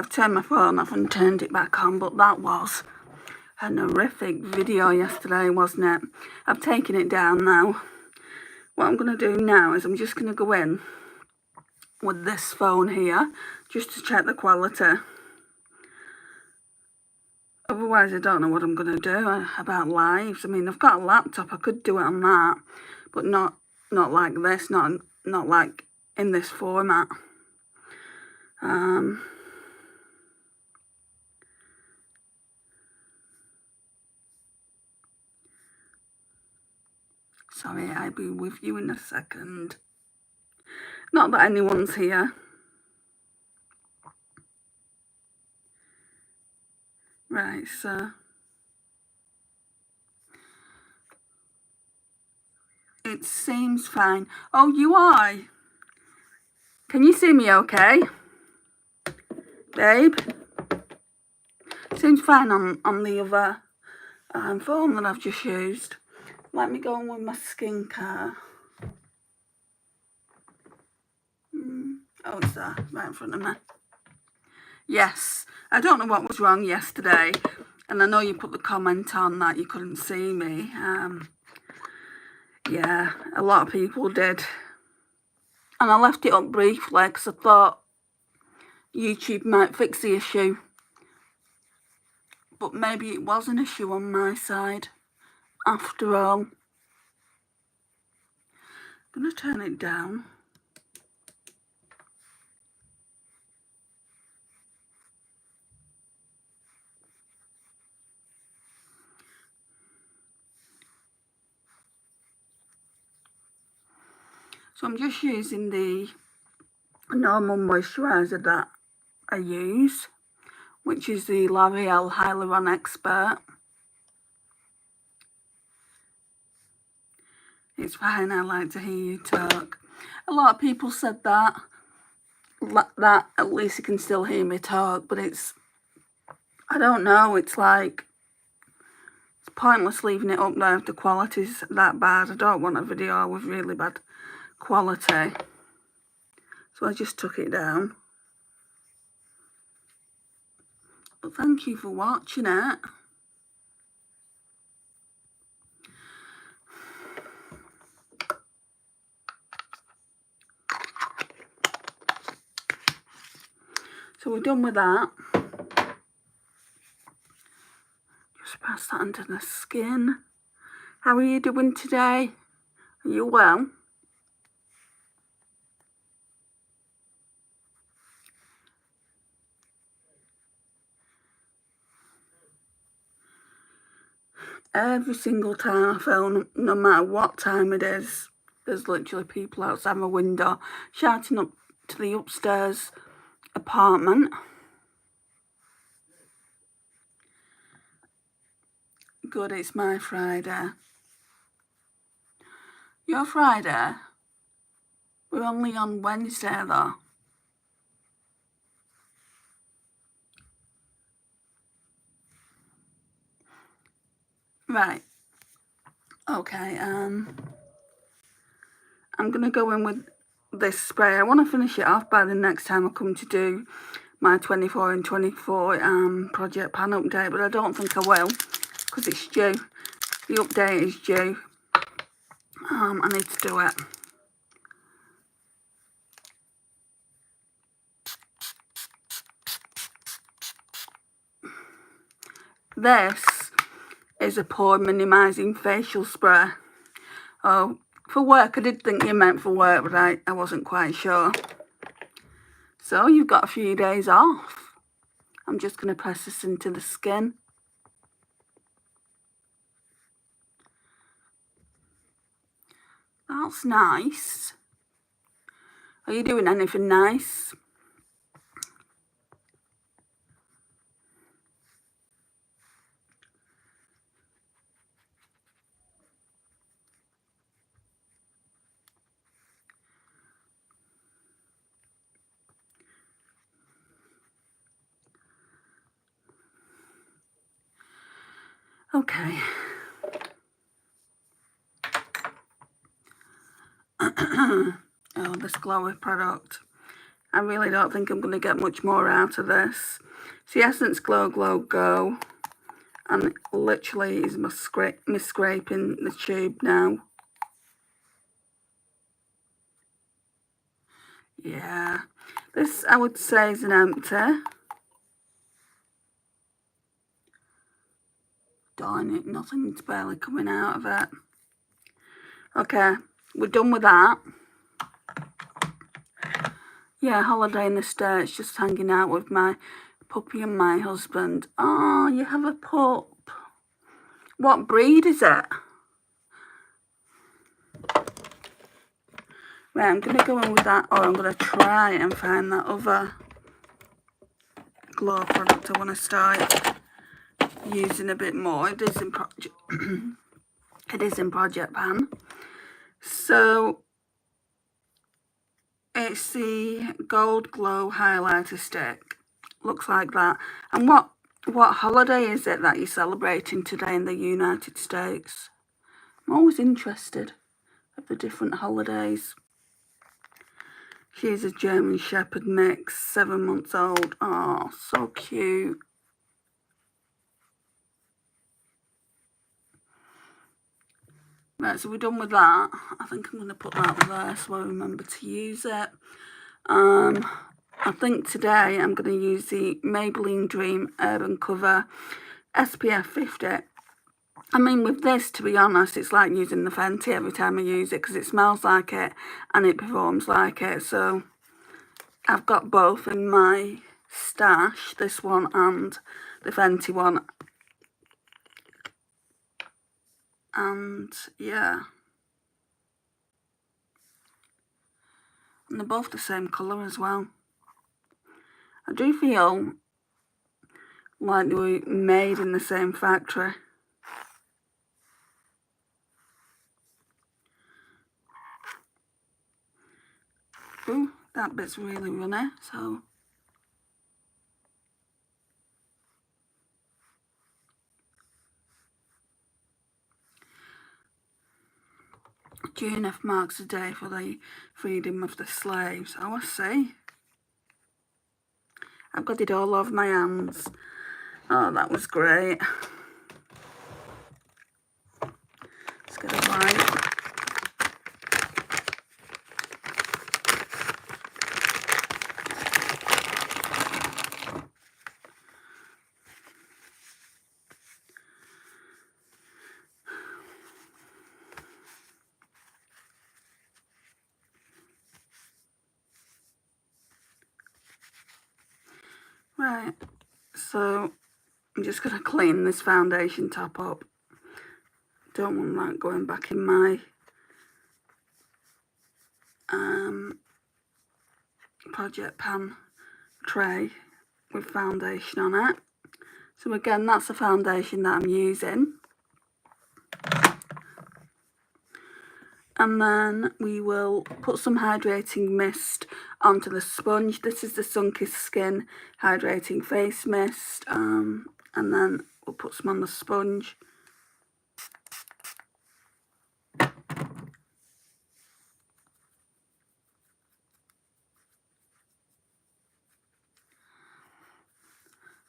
I've turned my phone off and turned it back on, but that was an horrific video yesterday, wasn't it? I've taken it down now. What I'm going to do now is I'm just going to go in with this phone here just to check the quality. Otherwise, I don't know what I'm going to do about lives. I mean, I've got a laptop. I could do it on that, but not like this, not like in this format. Sorry, I'll be with you in a second. Not that anyone's here. Right, so it seems fine. Oh, you are? Can you see me okay? Babe? Seems fine on the other phone that I've just used. Let me go on with my skincare. Oh, it's there, right in front of me. Yes, I don't know what was wrong yesterday, and I know you put the comment on that you couldn't see me. Yeah, a lot of people did. And I left it up briefly because I thought YouTube might fix the issue. But maybe it was an issue on my side, after all. I'm going to turn it down. So I'm just using the normal moisturiser that I use, which is the L'Oreal Hyaluron Expert. It's fine, I like to hear you talk. A lot of people said that at least you can still hear me talk, but it's, I don't know, it's like, it's pointless leaving it up there if the quality's that bad. I don't want a video with really bad quality. So I just took it down. But thank you for watching it. So we're done with that. Just press that under the skin. How are you doing today? Are you well? Every single time I film, no matter what time it is, there's literally people outside my window shouting up to the upstairs apartment. Good, it's my Friday. Your Friday? We're only on Wednesday though. Right. Okay, I'm going to go in with this spray. I want to finish it off by the next time I come to do my 24 and 24 project pan update, but I don't think I will because it's due. The update is due. I need to do it. This is a pore minimising facial spray. Oh, for work, I did think you meant for work, but I wasn't quite sure. So you've got a few days off. I'm just going to press this into the skin. That's nice. Are you doing anything nice? Okay. Oh, this glowy product. I really don't think I'm going to get much more out of this. It's the Essence Glow Glow Go. And it literally is scraping the tube now. Yeah. This, I would say, is an empty. Darn it, nothing's barely coming out of it. Okay, we're done with that. Yeah, holiday in the States, just hanging out with my puppy and my husband. Oh, you have a pup. What breed is it? Right, I'm going to go in with that, or I'm going to try and find that other glow product I want to start using a bit more. It is in Project Pan. So it's the Gold Glow Highlighter Stick. Looks like that. And what holiday is it that you're celebrating today in the United States? I'm always interested of the different holidays. She's a German Shepherd mix, 7 months old. Oh, so cute. Right, so we're done with that. I think I'm going to put that there so I remember to use it. I think today I'm going to use the Maybelline Dream Urban Cover SPF 50. I mean, with this, to be honest, it's like using the Fenty every time I use it because it smells like it and it performs like it. So I've got both in my stash, this one and the Fenty one. And yeah. And they're both the same colour as well. I do feel like they were made in the same factory. Ooh, that bit's really runny, so June marks the day for the freedom of the slaves. Oh, I see. I've got it all over my hands. Oh, that was great. Let's get a wipe. Right, so I'm just going to clean this foundation top up. Don't want that going back in my Project Pan tray with foundation on it. So again, that's the foundation that I'm using. And then we will put some hydrating mist onto the sponge. This is the Sunkissed Skin Hydrating Face Mist. And then we'll put some on the sponge.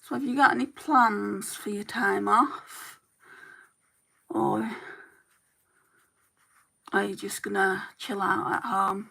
So have you got any plans for your time off? Or are you just gonna chill out at home?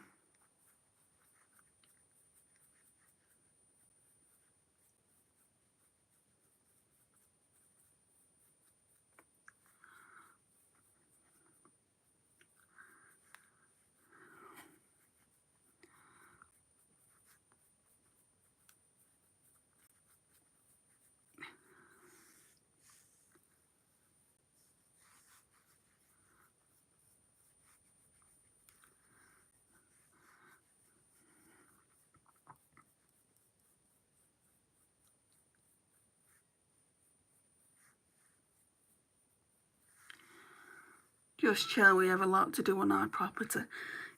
Just chill, we have a lot to do on our property.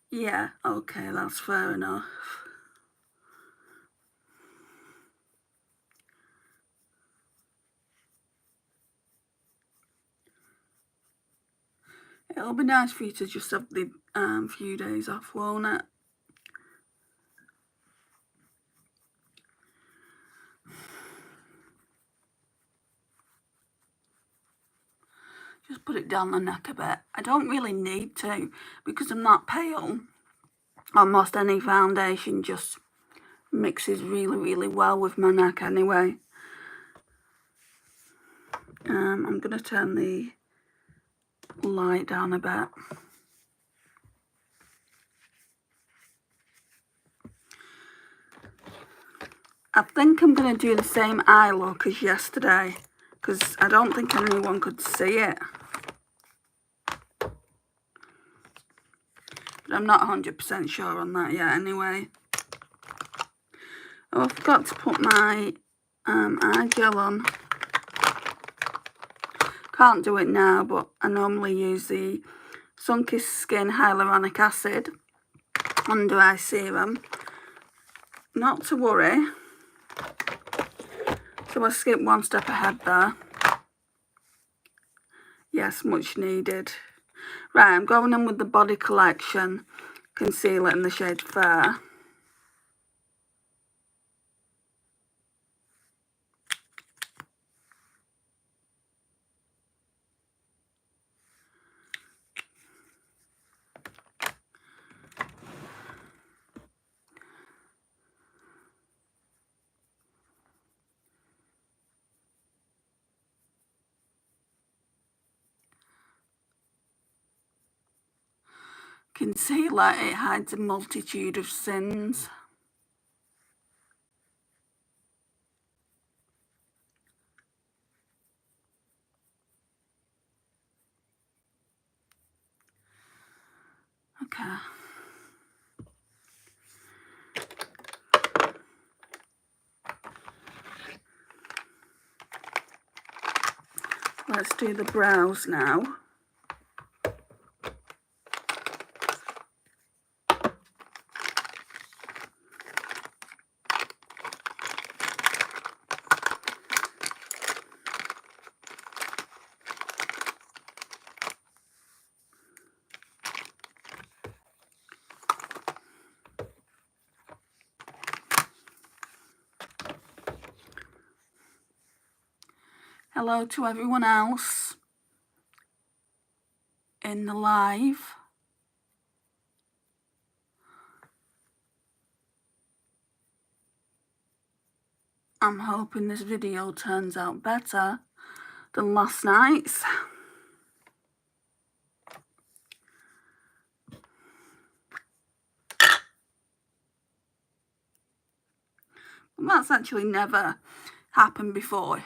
Yeah, okay, that's fair enough. It'll be nice for you to just have the few days off, won't it? Just put it down the neck a bit. I don't really need to because I'm not pale. Almost any foundation just mixes really, really well with my neck anyway. I'm going to turn the light down a bit. I think I'm going to do the same eye look as yesterday because I don't think anyone could see it. But I'm not 100% sure on that yet anyway. Oh, I forgot to put my eye gel on. Can't do it now, but I normally use the Sunkissed Skin Hyaluronic Acid under eye serum. Not to worry. So I skipped one step ahead there. Yes, much needed. Right, I'm going in with the Body Collection concealer in the shade Fair. Concealer, it hides a multitude of sins. Okay. Let's do the brows now. Hello to everyone else in the live. I'm hoping this video turns out better than last night's. That's actually never happened before.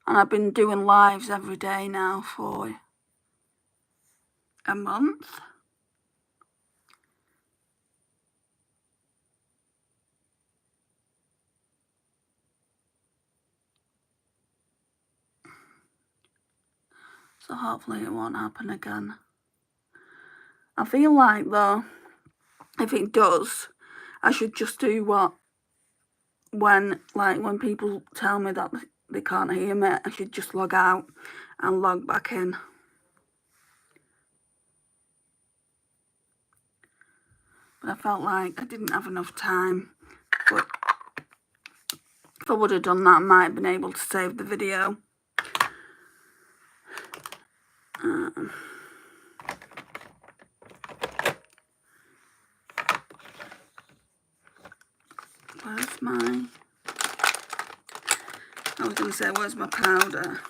And I've been doing lives every day now for a month. So hopefully it won't happen again. I feel like though, if it does, I should just do when people tell me that they can't hear me, I should just log out and log back in. But I felt like I didn't have enough time. But if I would have done that, I might have been able to save the video. Where's my... I was going to say, where's my powder?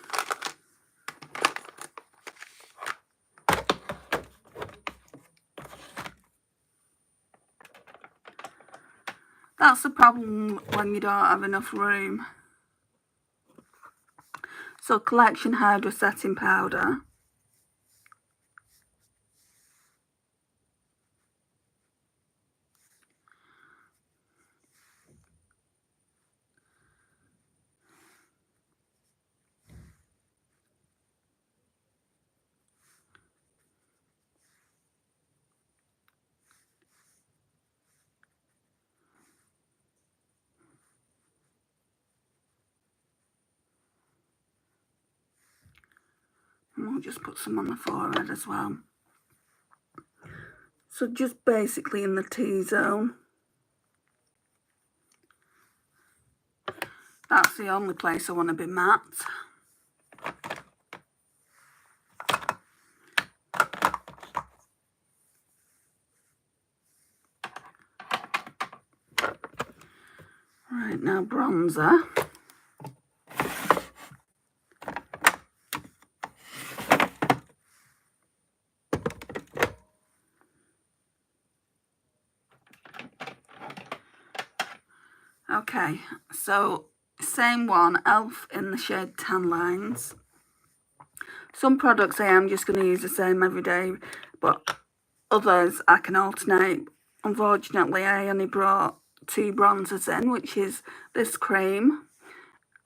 That's the problem when you don't have enough room. So Collection Hydra Setting Powder. And we'll just put some on the forehead as well. So just basically in the T-zone. That's the only place I want to be matte. Right, now bronzer. Okay, so same one, e.l.f. in the shade Tan Lines. Some products I am just going to use the same every day, but others I can alternate. Unfortunately, I only brought 2 bronzers in, which is this cream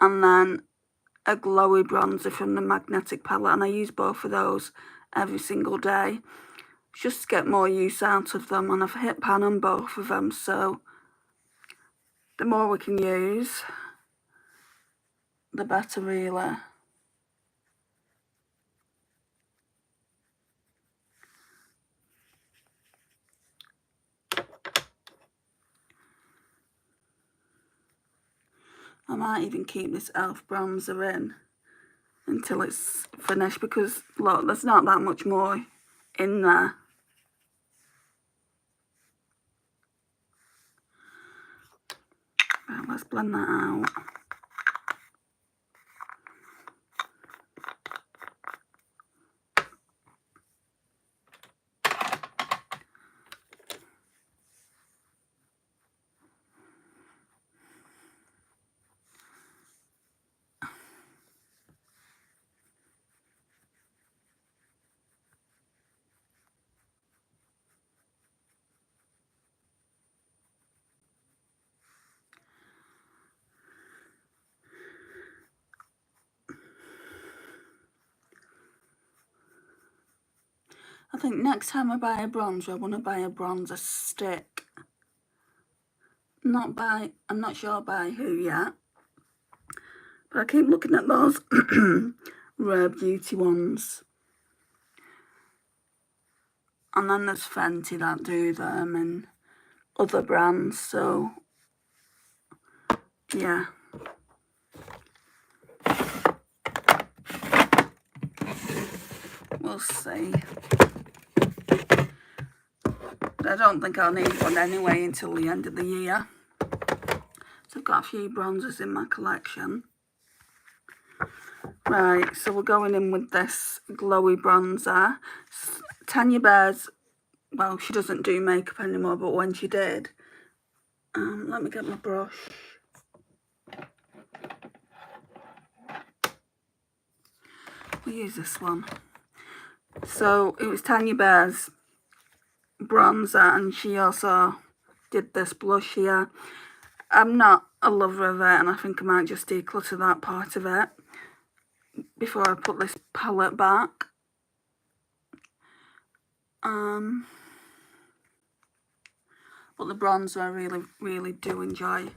and then a glowy bronzer from the Magnetic palette, and I use both of those every single day just to get more use out of them, and I've hit pan on both of them, so the more we can use, the better really. I might even keep this e.l.f. bronzer in until it's finished, because look, there's not that much more in there. Right, let's blend that out. I think next time I buy a bronzer, I want to buy a bronzer stick. I'm not sure by who yet, but I keep looking at those Rare Beauty ones. And then there's Fenty that do them and other brands, so yeah. We'll see. But I don't think I'll need one anyway until the end of the year. So I've got a few bronzers in my collection. Right, so we're going in with this glowy bronzer. Tanya Bears, well, she doesn't do makeup anymore, but when she did, let me get my brush. We'll use this one. So it was Tanya Bears bronzer, and she also did this blush here. I'm not a lover of it, and I think I might just declutter that part of it before I put this palette back. But the bronzer I really, really do enjoy.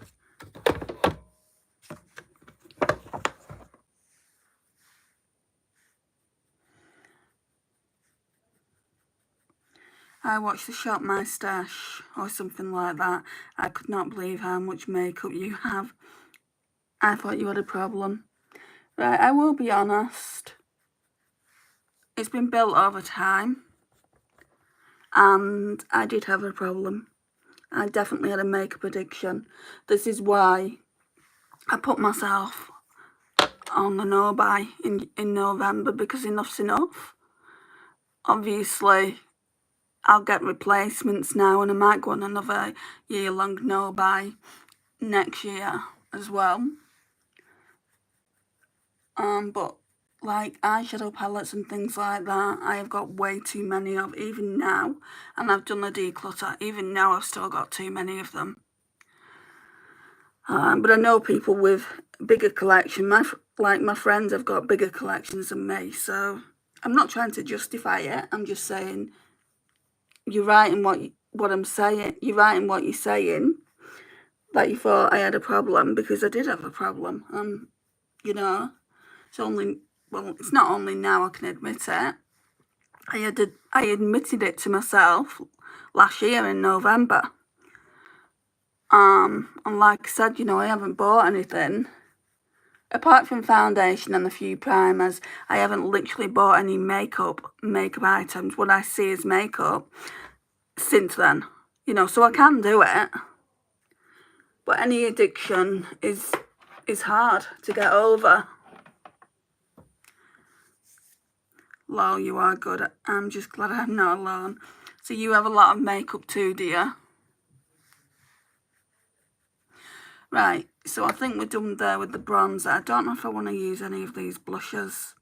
I watched the Shop My Stash or something like that. I could not believe how much makeup you have. I thought you had a problem. Right, I will be honest. It's been built over time. And I did have a problem. I definitely had a makeup addiction. This is why I put myself on the no-buy in November, because enough's enough. Obviously, I'll get replacements now, and I might go on another year-long no-buy next year as well. But like eyeshadow palettes and things like that, I have got way too many of, even now, and I've done the declutter. Even now, I've still got too many of them. But I know people with bigger collection. My friends have got bigger collections than me, so I'm not trying to justify it. I'm just saying you're right in what I'm saying. You're right in what you're saying. That you thought I had a problem, because I did have a problem. You know, it's not only now I can admit it. I admitted it to myself last year in November. And like I said, you know, I haven't bought anything. Apart from foundation and a few primers, I haven't literally bought any makeup items, what I see as makeup, since then. You know, so I can do it. But any addiction is hard to get over. Lol, you are good. I'm just glad I'm not alone. So you have a lot of makeup too, do you? Right, so I think we're done there with the bronzer. I don't know if I want to use any of these blushes,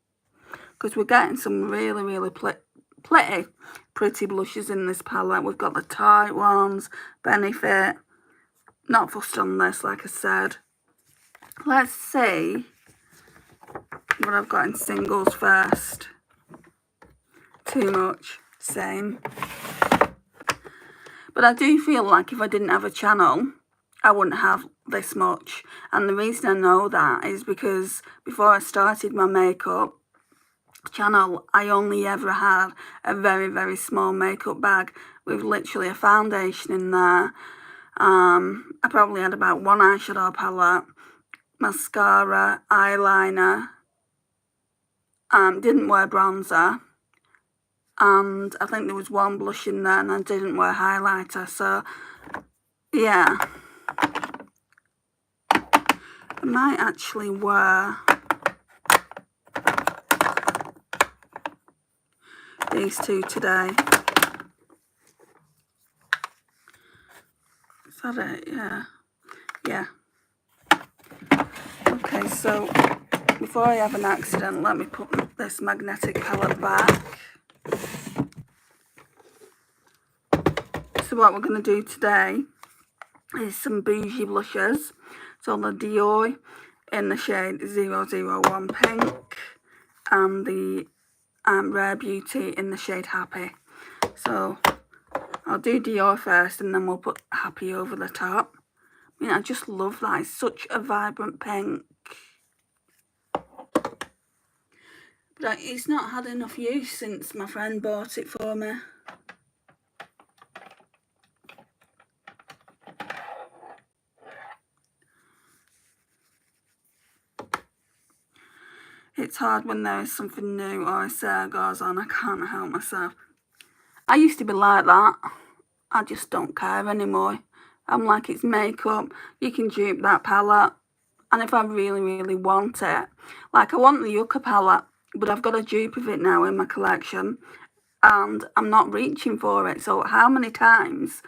because we're getting some really pretty blushes in this palette. We've got the tight ones, Benefit. Not fussed on this, like I said. Let's see what I've got in singles first. Too much, same. But I do feel like if I didn't have a channel, I wouldn't have this much. And the reason I know that is because before I started my makeup channel, I only ever had a very small makeup bag with literally a foundation in there. I probably had about one eyeshadow palette, mascara, eyeliner, didn't wear bronzer, and I think there was one blush in there, and I didn't wear highlighter. So yeah, I might actually wear these two today. Is that it? Yeah. Okay, so before I have an accident, let me put this magnetic palette back. So what we're going to do today is some bougie blushes. So the Dior in the shade 001 Pink, and the Rare Beauty in the shade Happy. So I'll do Dior first, and then we'll put Happy over the top. I mean, I just love that. It's such a vibrant pink. But it's not had enough use since my friend bought it for me. It's hard when there is something new or a sale goes on. I can't help myself. I used to be like that. I just don't care anymore. I'm like, it's makeup. You can dupe that palette. And if I really want it, like I want the Yucca palette, but I've got a dupe of it now in my collection, and I'm not reaching for it. So how many times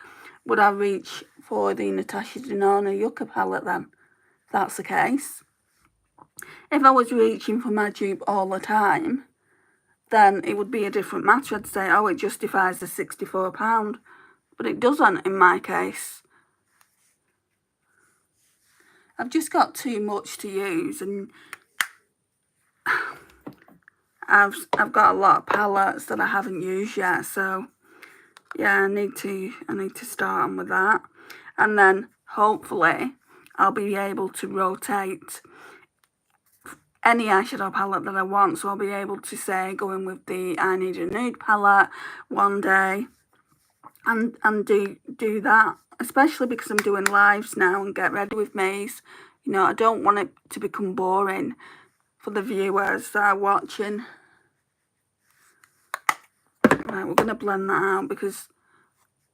would I reach for the Natasha Denona Yucca palette then? If that's the case. If I was reaching for my dupe all the time, then it would be a different matter. I'd say, oh, it justifies the £64. But it doesn't in my case. I've just got too much to use, and I've got a lot of palettes that I haven't used yet. So yeah, I need to start on with that, and then hopefully I'll be able to rotate any eyeshadow palette that I want. So I'll be able to say go in with the I Need a Nude palette one day and do that, especially because I'm doing lives now and Get Ready With Me's. You know, I don't want it to become boring for the viewers that are watching. Right, we're going to blend that out because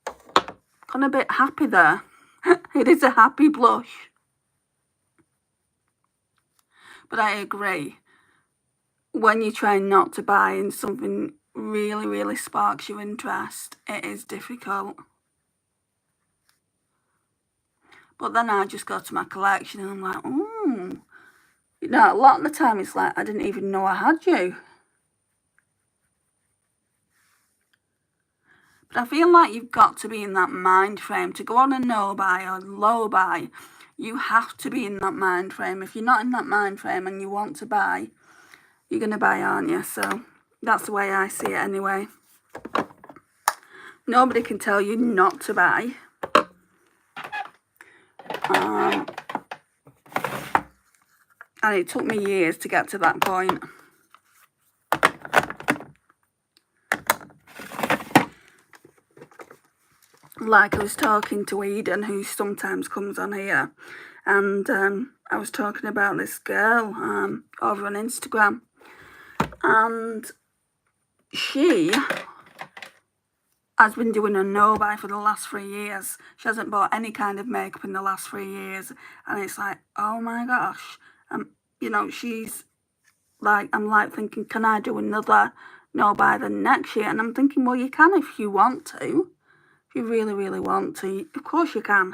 I've gone a bit happy there. It is a happy blush. But I agree, when you try not to buy and something really sparks your interest, it is difficult. But then I just go to my collection and I'm like, ooh. You know, a lot of the time it's like, I didn't even know I had you. But I feel like you've got to be in that mind frame to go on a no buy or low buy. You have to be in that mind frame. If you're not in that mind frame and you want to buy, you're going to buy, aren't you? So that's the way I see it anyway. Nobody can tell you not to buy. And it took me years to get to that point. Like I was talking to Eden, who sometimes comes on here, and I was talking about this girl over on Instagram, and she has been doing a no-buy for the last 3 years. She hasn't bought any kind of makeup in the last 3 years. And it's like, oh my gosh. You know, she's like, I'm like thinking, can I do another no-buy the next year? And I'm thinking, well, you can if you want to. If you really, really want to. Of course you can.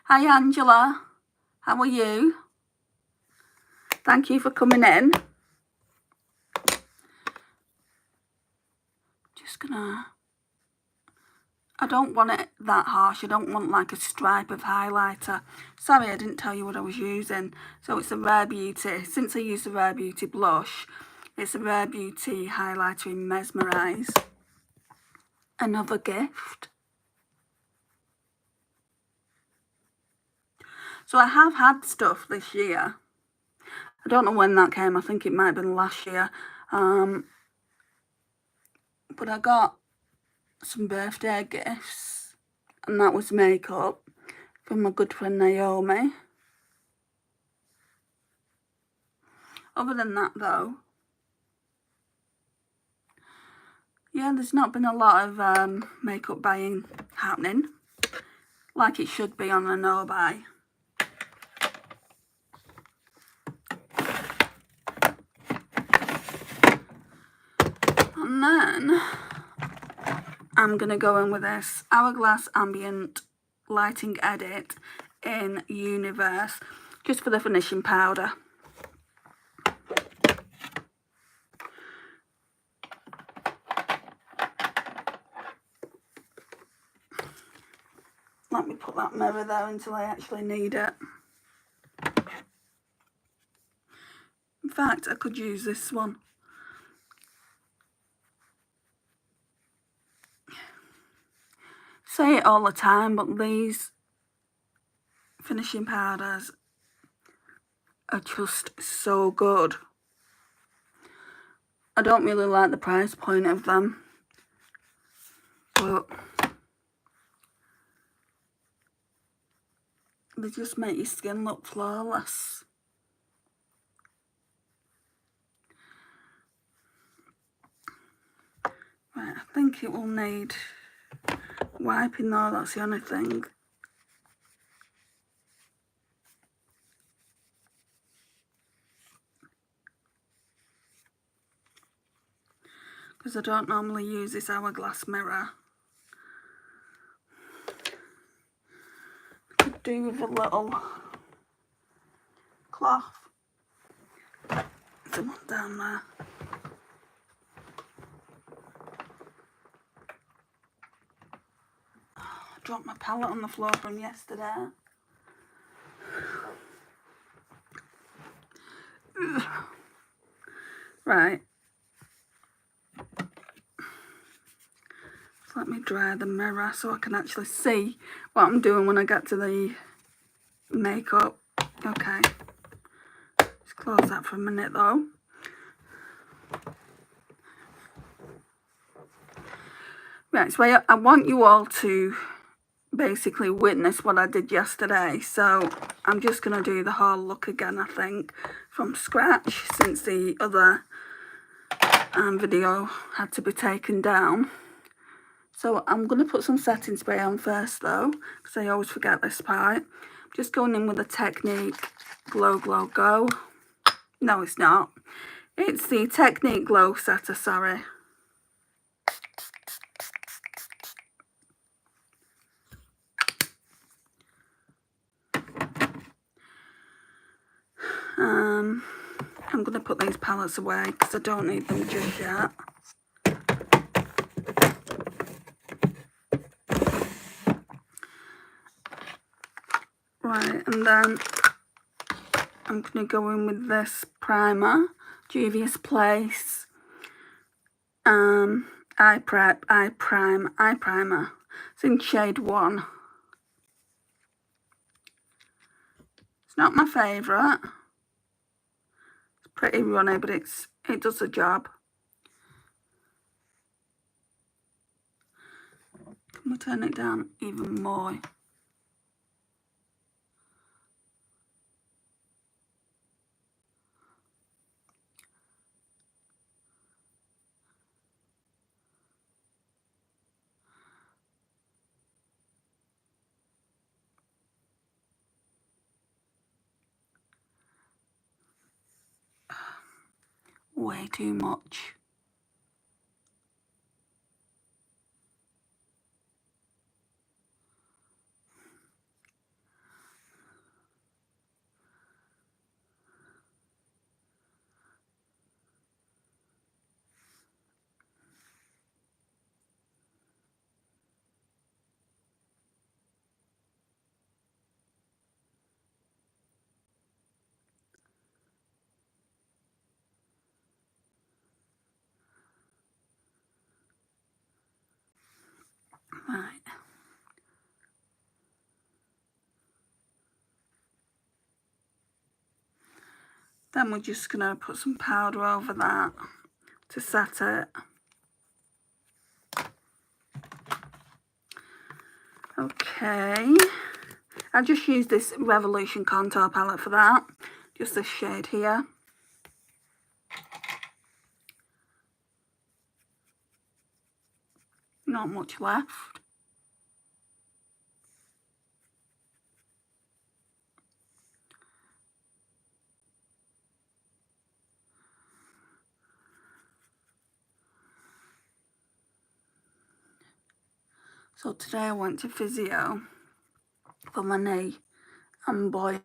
Hi, Angela. How are you? Thank you for coming in. Just gonna... I don't want it that harsh. I don't want like a stripe of highlighter. Sorry, I didn't tell you what I was using. So it's a Rare Beauty. Since I used the Rare Beauty blush, it's a Rare Beauty highlighter in Mesmerize. Another gift. So I have had stuff this year. I don't know when that came. I think it might have been last year. But I got some birthday gifts, and that was makeup from my good friend Naomi. Other than that though, yeah, there's not been a lot of makeup buying happening like it should be on a no-buy. And then I'm going to go in with this Hourglass Ambient Lighting Edit in Universe, just for the finishing powder. Let me put that mirror there until I actually need it. In fact, I could use this one. Say it all the time, but these finishing powders are just so good. I don't really like the price point of them, but they just make your skin look flawless. Right, I think it will need wiping though, that's the only thing. Because I don't normally use this Hourglass mirror. I could do with a little cloth. There's one down there. I dropped my palette on the floor from yesterday. Right. So let me dry the mirror so I can actually see what I'm doing when I get to the makeup. Okay. Just close that for a minute though. Right, so I want you all to basically witness what I did yesterday. So I'm just going to do the whole look again, I think, from scratch, since the other video had to be taken down. So I'm going to put some setting spray on first though, because I always forget this part. I'm just going in with the Technique Glow Glow Go. No, it's not. It's the Technique Glow Setter, sorry. I'm going to put these palettes away because I don't need them just yet. Right, and then I'm going to go in with this primer, Juvia's Place Eye Primer. It's in shade 1. It's not my favourite. It's pretty runny, but it does the job. Can we turn it down even more? way too much. Right. Then we're just going to put some powder over that to set it. Okay. I just used this Revolution contour palette for that. Just this shade here. Not much left. So today I went to physio for my knee, and boy,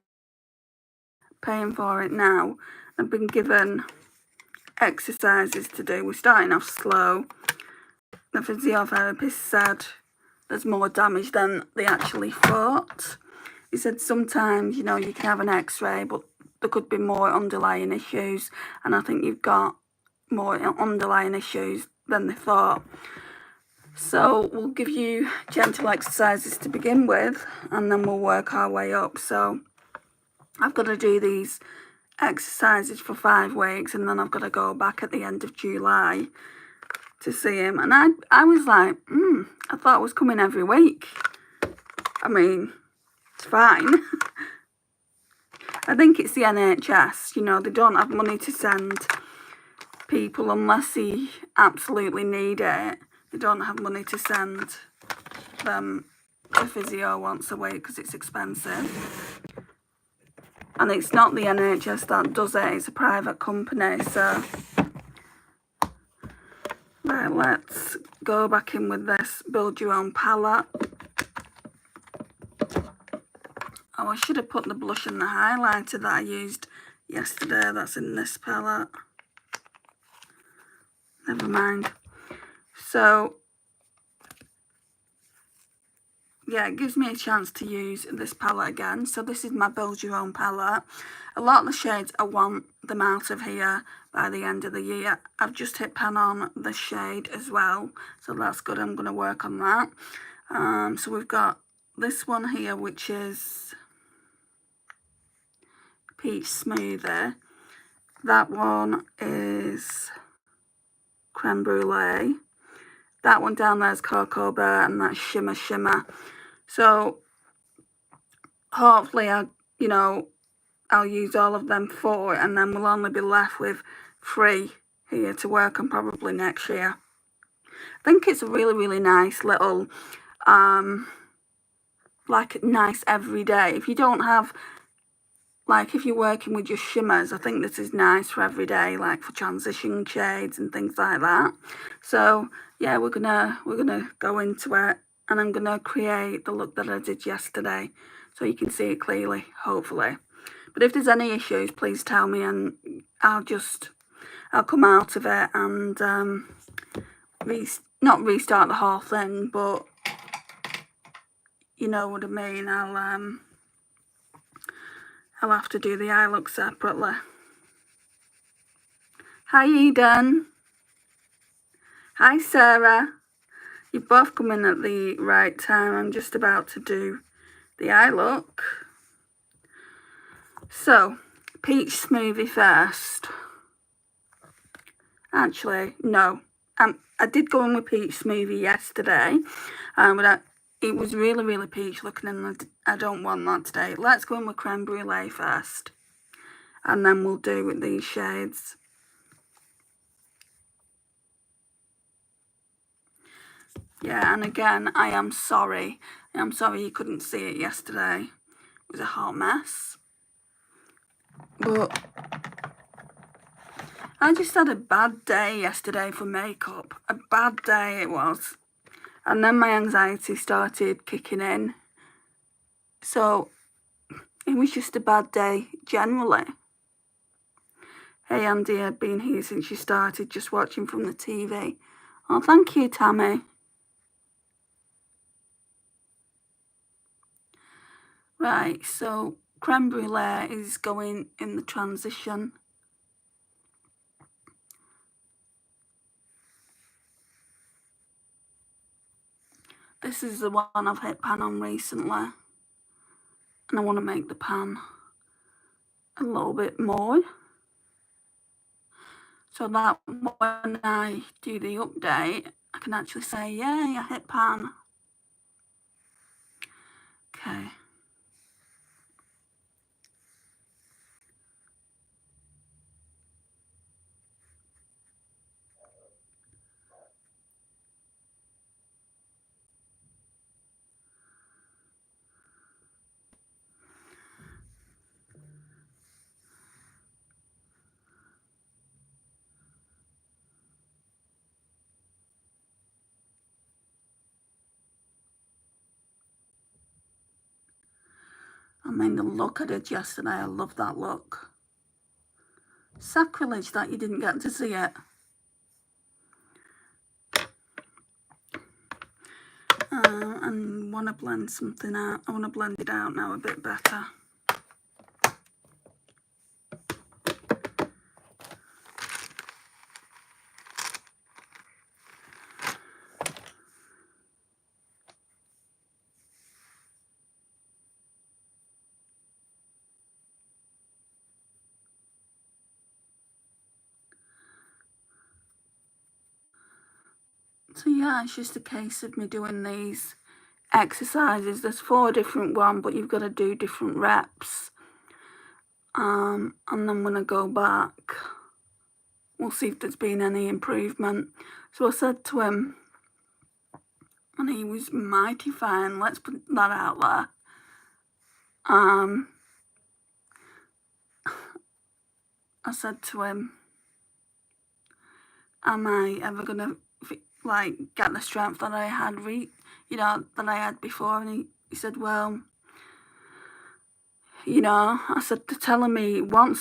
paying for it now. I've been given exercises to do. We're starting off slow. The physiotherapist said there's more damage than they actually thought. He said sometimes, you know, you can have an x-ray, but there could be more underlying issues, and I think you've got more underlying issues than they thought. So we'll give you gentle exercises to begin with, and then we'll work our way up. So I've got to do these exercises for 5 weeks, and then I've got to go back at the end of July to see him. And I was like, I thought I was coming every week. I mean, it's fine. I think it's the NHS, you know, they don't have money to send people unless they absolutely need it. They don't have money to send them to physio once a week because it's expensive. And it's not the NHS that does it, it's a private company. So, right, let's go back in with this Build Your Own palette. Oh, I should have put the blush and the highlighter that I used yesterday. That's in this palette. Never mind. So, yeah, it gives me a chance to use this palette again. So this is my Build Your Own palette. A lot of the shades, I want them out of here by the end of the year. I've just hit pan on this shade as well. So that's good. I'm going to work on that. So we've got this one here, which is Peach Smoothie. That one is Creme Brulee. That one down there is Cocoa Bear, and that's Shimmer Shimmer. So hopefully I'll use all of them 4, and then we'll only be left with 3 here to work on probably next year. I think it's a really, really nice little, like nice everyday. If you don't have, like if you're working with just shimmers, I think this is nice for everyday, like for transition shades and things like that. So yeah, we're gonna go into it, and I'm gonna create the look that I did yesterday so you can see it clearly, hopefully. But if there's any issues, please tell me, and I'll come out of it and not restart the whole thing, but you know what I mean. I'll have to do the eye look separately. Hi Eden. Hi Sarah. You've both come in at the right time. I'm just about to do the eye look. So, Peach Smoothie first. Actually, no. I did go in with Peach Smoothie yesterday, but it was really, really peach looking, and I don't want that today. Let's go in with Creme Brulee first, and then we'll do with these shades. Yeah, and again, I am sorry. I'm sorry you couldn't see it yesterday. It was a hot mess. But I just had a bad day yesterday for makeup. A bad day it was. And then my anxiety started kicking in. So it was just a bad day generally. Hey Andy, I've been here since you started, just watching from the TV. Oh, thank you, Tammy. Right, so creme brulee is going in the transition. This is the one I've hit pan on recently. And I want to make the pan a little bit more, so that when I do the update, I can actually say, yay, I hit pan. Okay. I mean, the look I did yesterday, I love that look. Sacrilege that you didn't get to see it. And want to blend something out. I want to blend it out now a bit better. So yeah, it's just a case of me doing these exercises. There's 4 different ones, but you've got to do different reps. And then when I go back, we'll see if there's been any improvement. So I said to him, and he was mighty fine, let's put that out there. I said to him, am I ever gonna like get the strength that I had that I had before? And he said, well, I said, they're telling me one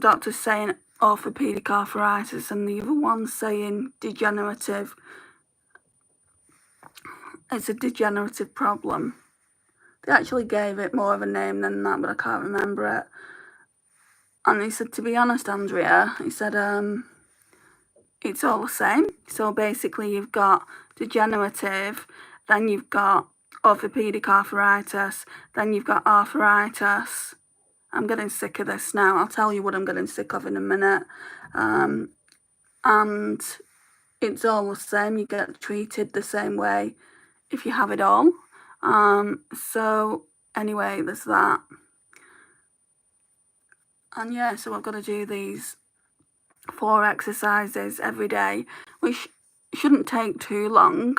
doctor's saying orthopedic arthritis and the other one's saying degenerative. It's a degenerative problem. They actually gave it more of a name than that, but I can't remember it. And he said, to be honest, Andrea, he said, it's all the same. So basically you've got degenerative, then you've got orthopedic arthritis, then you've got arthritis. I'm getting sick of this now. I'll tell you what I'm getting sick of in a minute. And it's all the same. You get treated the same way if you have it all. So anyway, there's that. And yeah, so I've got to do these 4 exercises every day, which shouldn't take too long.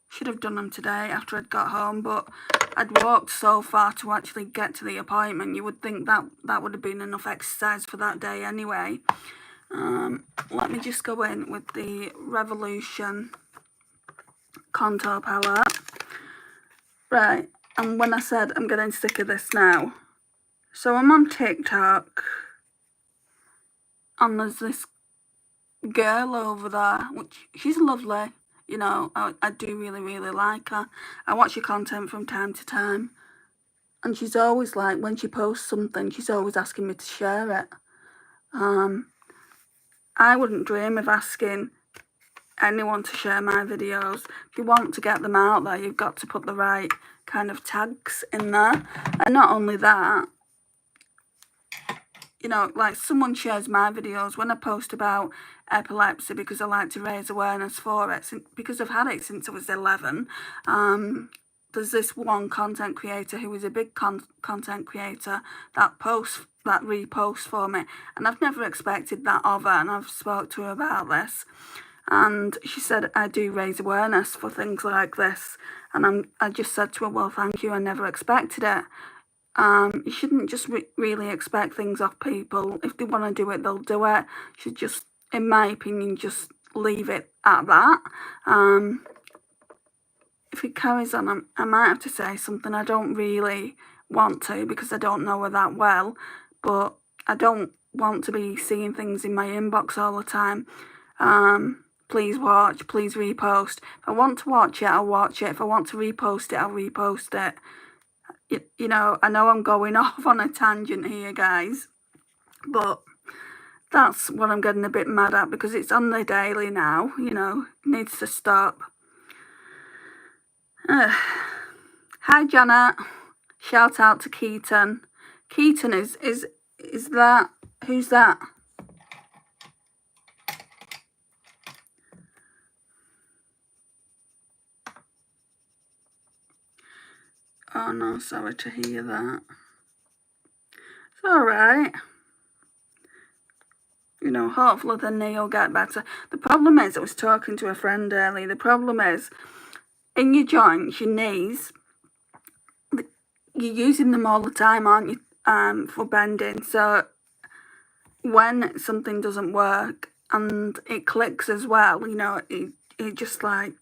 Should have done them today after I'd got home, but I'd walked so far to actually get to the appointment. You would think that would have been enough exercise for that day anyway. Let me just go in with the Revolution Contour Palette. Right, and when I said I'm getting sick of this now, so I'm on TikTok, and there's this girl over there, which she's lovely, I do really, really like her. I watch her content from time to time, and she's always like, when she posts something, she's always asking me to share it. I wouldn't dream of asking anyone to share my videos. If you want to get them out there, you've got to put the right kind of tags in there. And not only that, like someone shares my videos when I post about epilepsy because I like to raise awareness for it, because I've had it since I was 11. There's this one content creator who is a big content creator that reposts for me, and I've never expected that of her, and I've spoke to her about this, and she said I do raise awareness for things like this, and I just said to her, well, thank you, I never expected it. You shouldn't just really expect things off people. If they want to do it, they'll do it. You should just, in my opinion, just leave it at that. If it carries on, I might have to say something. I don't really want to because I don't know her that well, but I don't want to be seeing things in my inbox all the time. Please watch, please repost. If I want to watch it, I'll watch it. If I want to repost it, I'll repost it. You know, I know I'm going off on a tangent here, guys, but that's what I'm getting a bit mad at because it's on the daily now, you know, it needs to stop. Hi, Janet. Shout out to Keaton. Keaton is that, who's that? Oh no, sorry to hear that. It's alright. You know, hopefully the knee will get better. The problem is, I was talking to a friend earlier, the problem is, in your joints, your knees, you're using them all the time, aren't you, for bending. So when something doesn't work and it clicks as well, you know, it just like,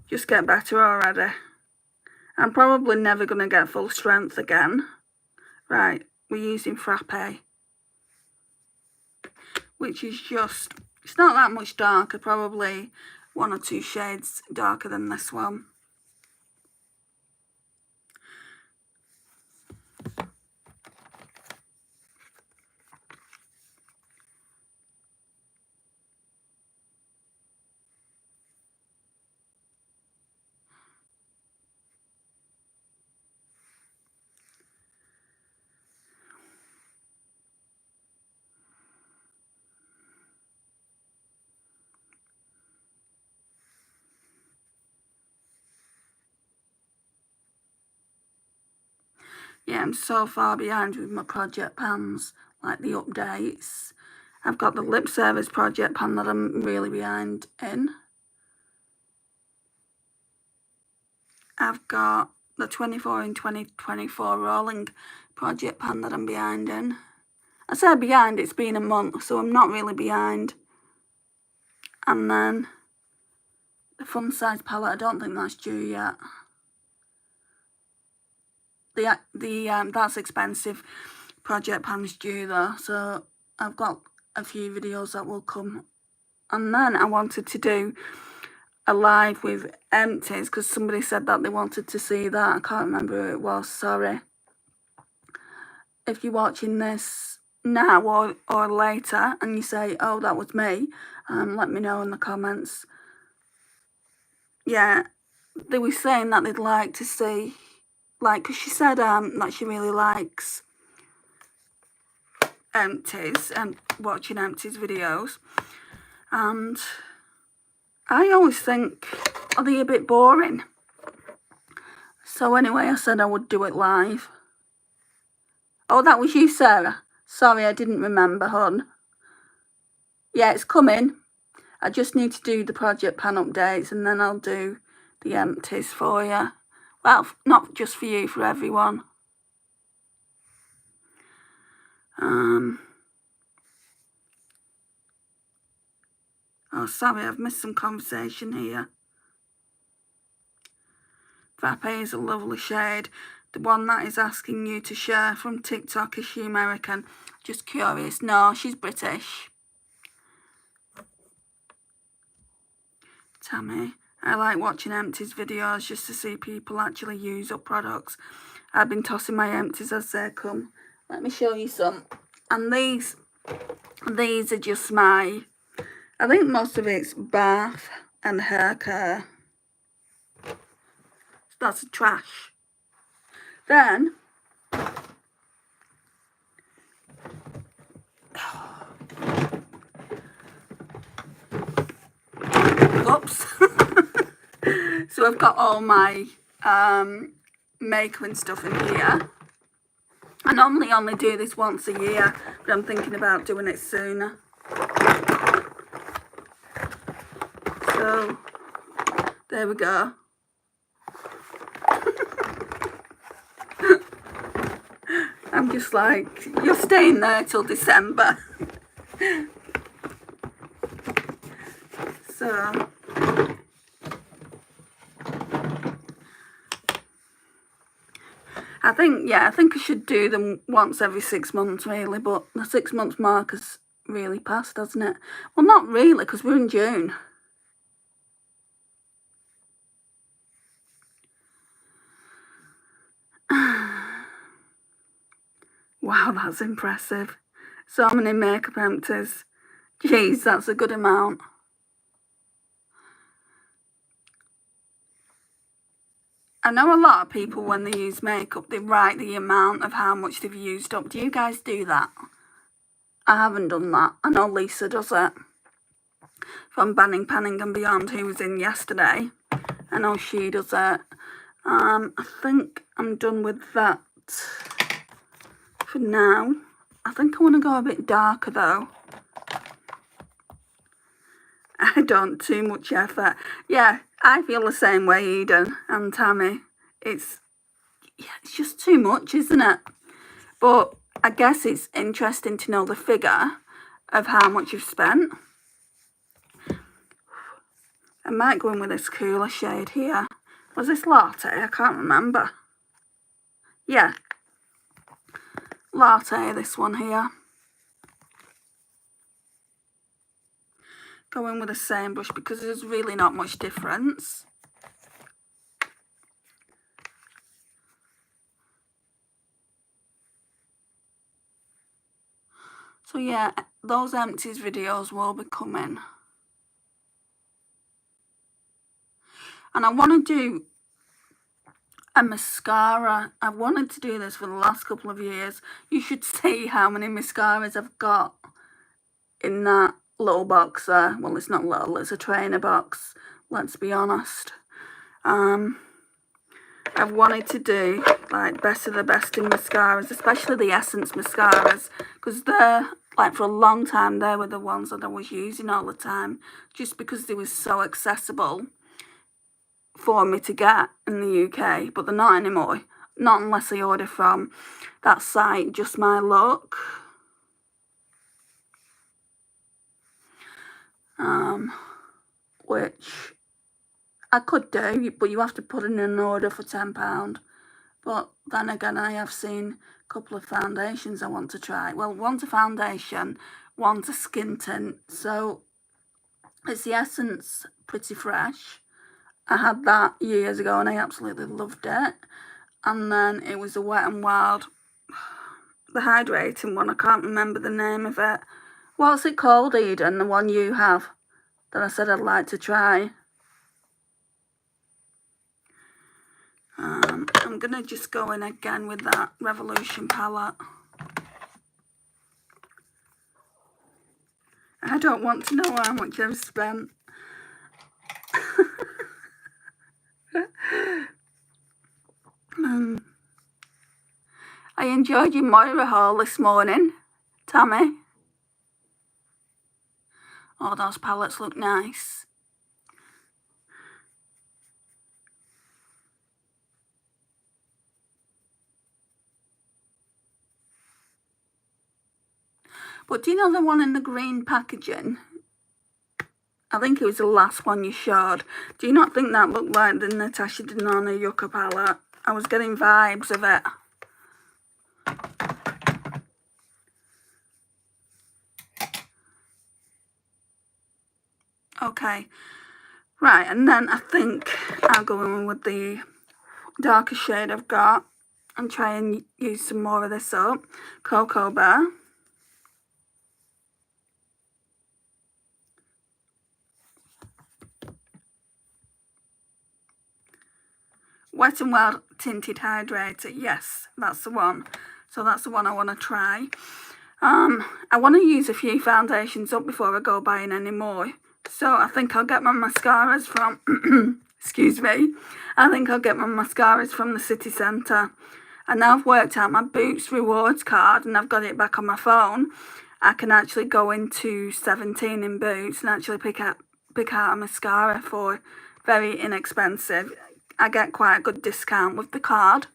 just get better already. I'm probably never going to get full strength again. Right, we're using Frappe, which is just, it's not that much darker, probably 1 or 2 shades darker than this one. Yeah, I'm so far behind with my project pans, like the updates. I've got the lip service project pan that I'm really behind in. I've got the 24 in 2024 rolling project pan that I'm behind in. I say behind, it's been a month, so I'm not really behind. And then the fun size palette, I don't think that's due yet. That's expensive. Project pan's due though, so I've got a few videos that will come. And then I wanted to do a live with empties because somebody said that they wanted to see that. I can't remember who it was, sorry. If you're watching this now or later and you say, oh, that was me, let me know in the comments. Yeah, they were saying that they'd like to see, like, because she said that she really likes empties and watching empties videos. And I always think, are they a bit boring? So anyway, I said I would do it live. Oh, that was you, Sarah. Sorry, I didn't remember, hon. Yeah, it's coming. I just need to do the project pan updates and then I'll do the empties for you. Well, not just for you, for everyone. Oh, sorry, I've missed some conversation here. Frappe is a lovely shade. The one that is asking you to share from TikTok, is she American? Just curious. No, she's British. Tammy, I like watching empties videos just to see people actually use up products. I've been tossing my empties as they come. Let me show you some. And these are just my, I think most of it's bath and hair care. That's trash. Then, oops. So I've got all my makeup and stuff in here. I normally only do this once a year, but I'm thinking about doing it sooner. So, there we go. just like, you're staying there till December. So I think I should do them once every 6 months really, but the 6 months mark has really passed, hasn't it? Well, not really, because we're in June. Wow, that's impressive. So many makeup empties. Jeez, that's a good amount. I know a lot of people, when they use makeup, they write the amount of how much they've used up. Do you guys do that? I haven't done that. I know Lisa does it. From Banning, Panning and Beyond, who was in yesterday. I know she does it. I think I'm done with that for now. I think I want to go a bit darker though. I don't too much effort. Yeah, I feel the same way, Eden and Tammy. It's just too much, isn't it? But I guess it's interesting to know the figure of how much you've spent. I might go in with this cooler shade here. Was this Latte? I can't remember. Yeah. Latte, this one here. Go in with the same brush because there's really not much difference. So yeah, those empties videos will be coming. And I want to do a mascara. I've wanted to do this for the last couple of years. You should see how many mascaras I've got in that little box there. Well, it's not little, it's a trainer box, let's be honest. I've wanted to do like best of the best in mascaras, especially the Essence mascaras, because they're like, for a long time they were the ones that I was using all the time, just because they were so accessible for me to get in the UK, but they're not anymore. Not unless I order from that site, Just My Look. Which I could do, but you have to put in an order for £10. But then again, I have seen a couple of foundations I want to try. Well, one's a foundation, one's a skin tint. So it's the Essence Pretty Fresh. I had that years ago and I absolutely loved it. And then it was a Wet n Wild, the hydrating one. I can't remember the name of it. What's it called, Eden? The one you have that I said I'd like to try. I'm going to just go in again with that Revolution palette. I don't want to know how much I've spent. I enjoyed your Moira haul this morning, Tammy. Oh, those palettes look nice. But do you know the one in the green packaging? I think it was the last one you showed. Do you not think that looked like the Natasha Denona Yucca palette? I was getting vibes of it. Okay, right, and then I think I'll go in with the darker shade I've got and try and use some more of this up. Cocoa Bear. Wet n Wild Tinted Hydrator. Yes, that's the one. So that's the one I want to try. I want to use a few foundations up before I go buying any more. So I think I'll get my mascaras from, excuse me, I think I'll get my mascaras from the city centre. And now I've worked out my Boots rewards card and I've got it back on my phone. I can actually go into 17 in Boots and actually pick out a mascara for very inexpensive. I get quite a good discount with the card.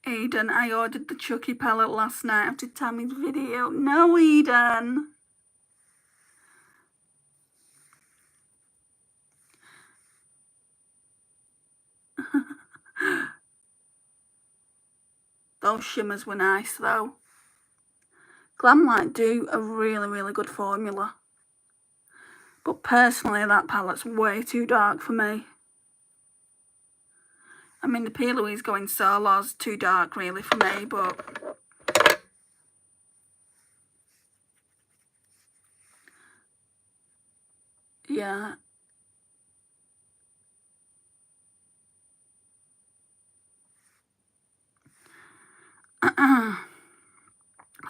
Eden, I ordered the Chucky palette last night after Tammy's video. No, Eden. Those shimmers were nice though. Glamlight do a really, really good formula. But personally, that palette's way too dark for me. I mean, the P. Louise Going Solo's too dark really for me, but yeah.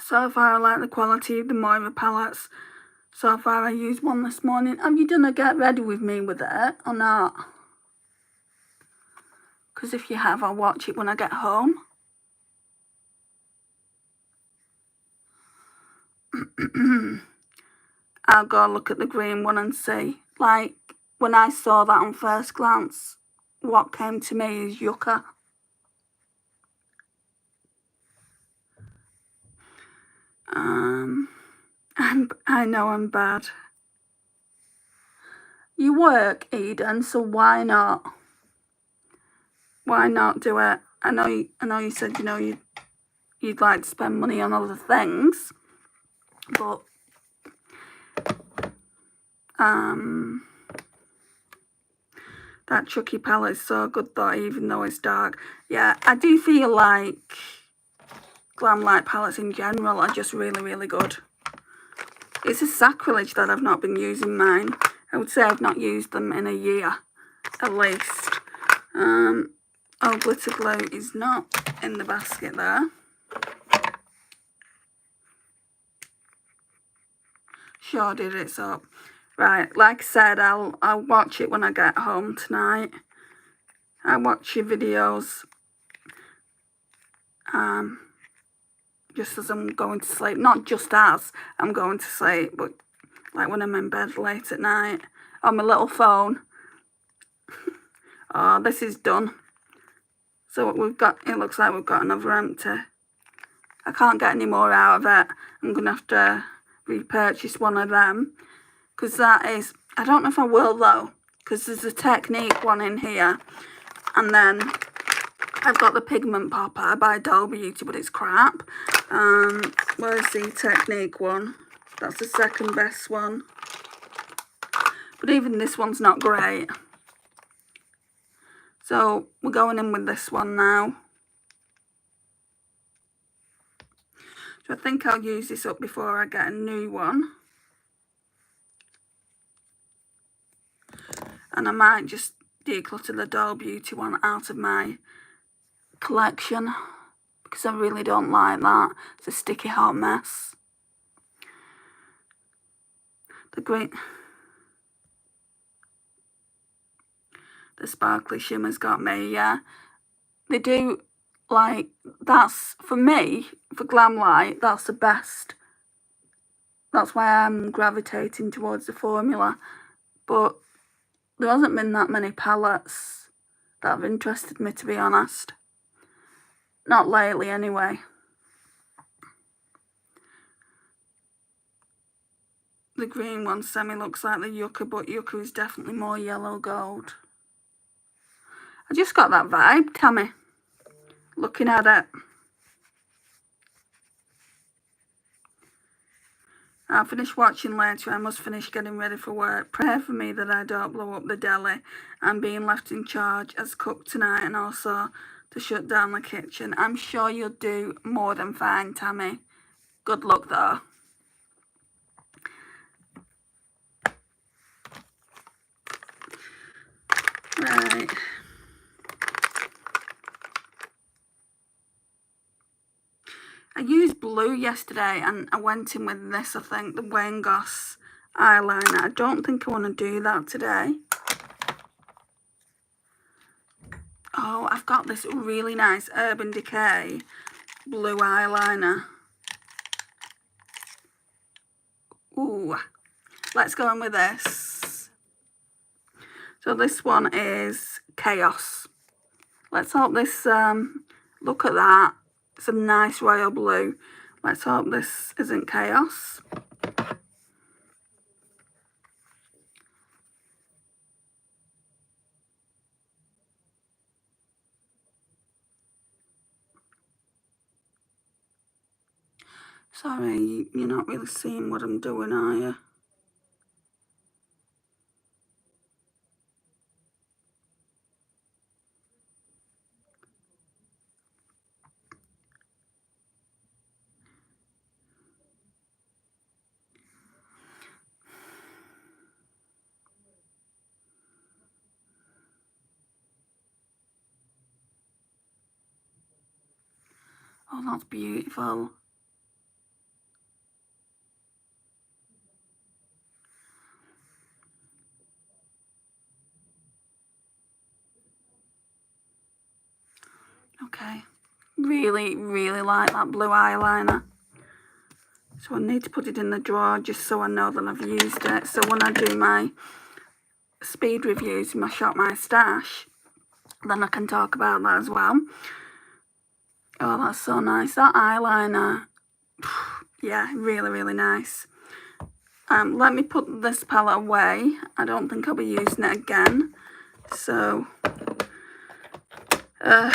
So far I like the quality of the Moira palettes. So far I used one this morning. Have you done a get ready with me with it or not? Because if you have, I'll watch it when I get home. I'll go look at the green one and see. Like, when I saw that on first glance, what came to me is yucca. I know I'm bad. You work, Eden, so why not? Why not do it? I know you said, you know, you'd like to spend money on other things, but that Chucky palette is so good though, even though it's dark. Yeah, I do feel like Glamlight palettes in general are just really, really good. It's a sacrilege that I've not been using mine. I would say I've not used them in a year, at least. Oh, glitter glue is not in the basket there. Sure did, it's up. Right, like I said, I'll watch it when I get home tonight. I watch your videos just as I'm going to sleep. Not just as I'm going to sleep, but like when I'm in bed late at night on my little phone. Oh, this is done. So we've got, it looks like we've got another empty. I can't get any more out of it. I'm going to have to repurchase one of them. Because that is, I don't know if I will though. Because there's a Technique one in here. And then I've got the Pigment Popper by Doll Beauty, but it's crap. Where's the Technique one? That's the second best one. But even this one's not great. So we're going in with this one now. So I think I'll use this up before I get a new one. And I might just declutter the Doll Beauty one out of my collection. Because I really don't like that. It's a sticky hot mess. The green... The sparkly shimmers got me, yeah. They do, like, that's, for me, for Glamlight, that's the best. That's why I'm gravitating towards the formula. But there hasn't been that many palettes that have interested me, to be honest. Not lately, anyway. The green one semi looks like the yucca, but yucca is definitely more yellow gold. I just got that vibe, Tammy, looking at it. I'll finish watching later. I must finish getting ready for work. Pray for me that I don't blow up the deli. I'm being left in charge as cook tonight and also to shut down the kitchen. I'm sure you'll do more than fine, Tammy. Good luck though. Right. I used blue yesterday and I went in with this, I think, the Wayne Goss eyeliner. I don't think I want to do that today. Oh, I've got this really nice Urban Decay blue eyeliner. Ooh, let's go in with this. So this one is Chaos. Let's hope this Look at that. It's a nice royal blue. Let's hope this isn't chaos. Sorry, you're not really seeing what I'm doing, are you? Oh, that's beautiful. Okay. Really, really like that blue eyeliner. So I need to put it in the drawer just so I know that I've used it. So when I do my speed reviews, my Shop My Stash, then I can talk about that as well. Oh, that's so nice. That eyeliner, yeah, really, really nice. Let me put this palette away. I don't think I'll be using it again. So, I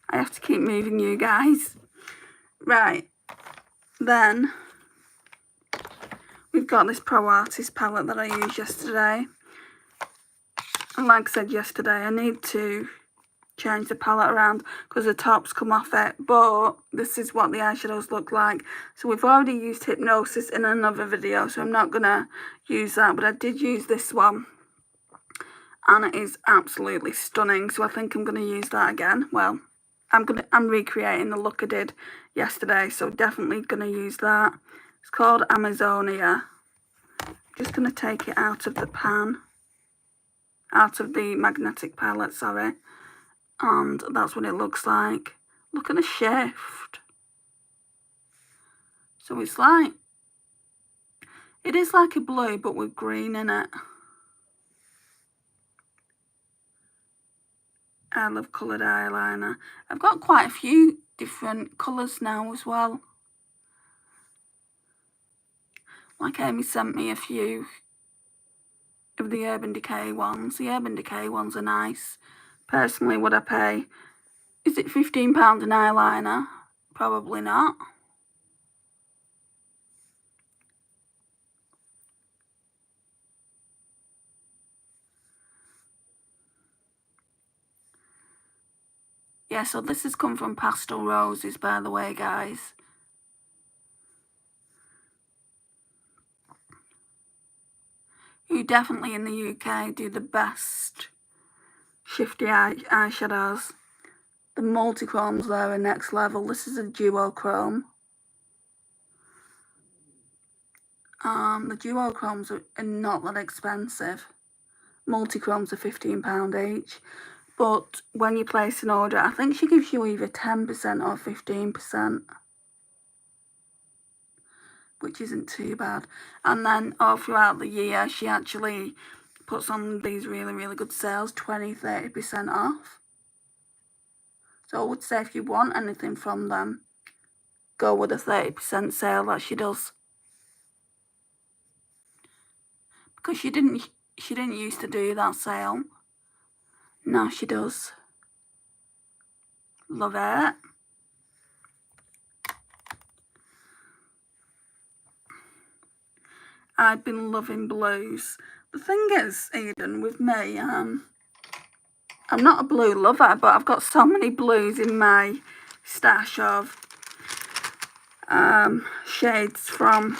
have to keep moving you guys. Right, then we've got this Pro Artist palette that I used yesterday. And like I said yesterday, I need to change the palette around because the tops come off it, but this is what the eyeshadows look like. So we've already used Hypnosis in another video, so I'm not gonna use that, but I did use this one and it is absolutely stunning, so I think I'm gonna use that again. Well, I'm recreating the look I did yesterday, so definitely gonna use that. It's called Amazonia. Just gonna take it out of the pan, out of the magnetic palette, sorry. And that's what it looks like. Look at the shift. So it's like, it is like a blue but with green in it. I love coloured eyeliner. I've got quite a few different colours now as well. Like Amy sent me a few of the Urban Decay ones. The Urban Decay ones are nice. Personally, would I pay, is it £15 an eyeliner? Probably not. Yeah, so this has come from Pastel Roses, by the way, guys. Who definitely in the UK do the best shifty eyeshadows. The multi-chromes there are next level. This is a duochrome. The duochromes are not that expensive. Multi-chromes are £15 each. But when you place an order, I think she gives you either 10% or 15%. Which isn't too bad. And then all throughout the year, she actually puts on these really, really good sales, 20-30% off. So I would say if you want anything from them, go with a 30% sale that she does. Because she didn't used to do that sale. Now she does. Love it. I've been loving blues. The thing is, Eden, with me, I'm not a blue lover, but I've got so many blues in my stash of shades from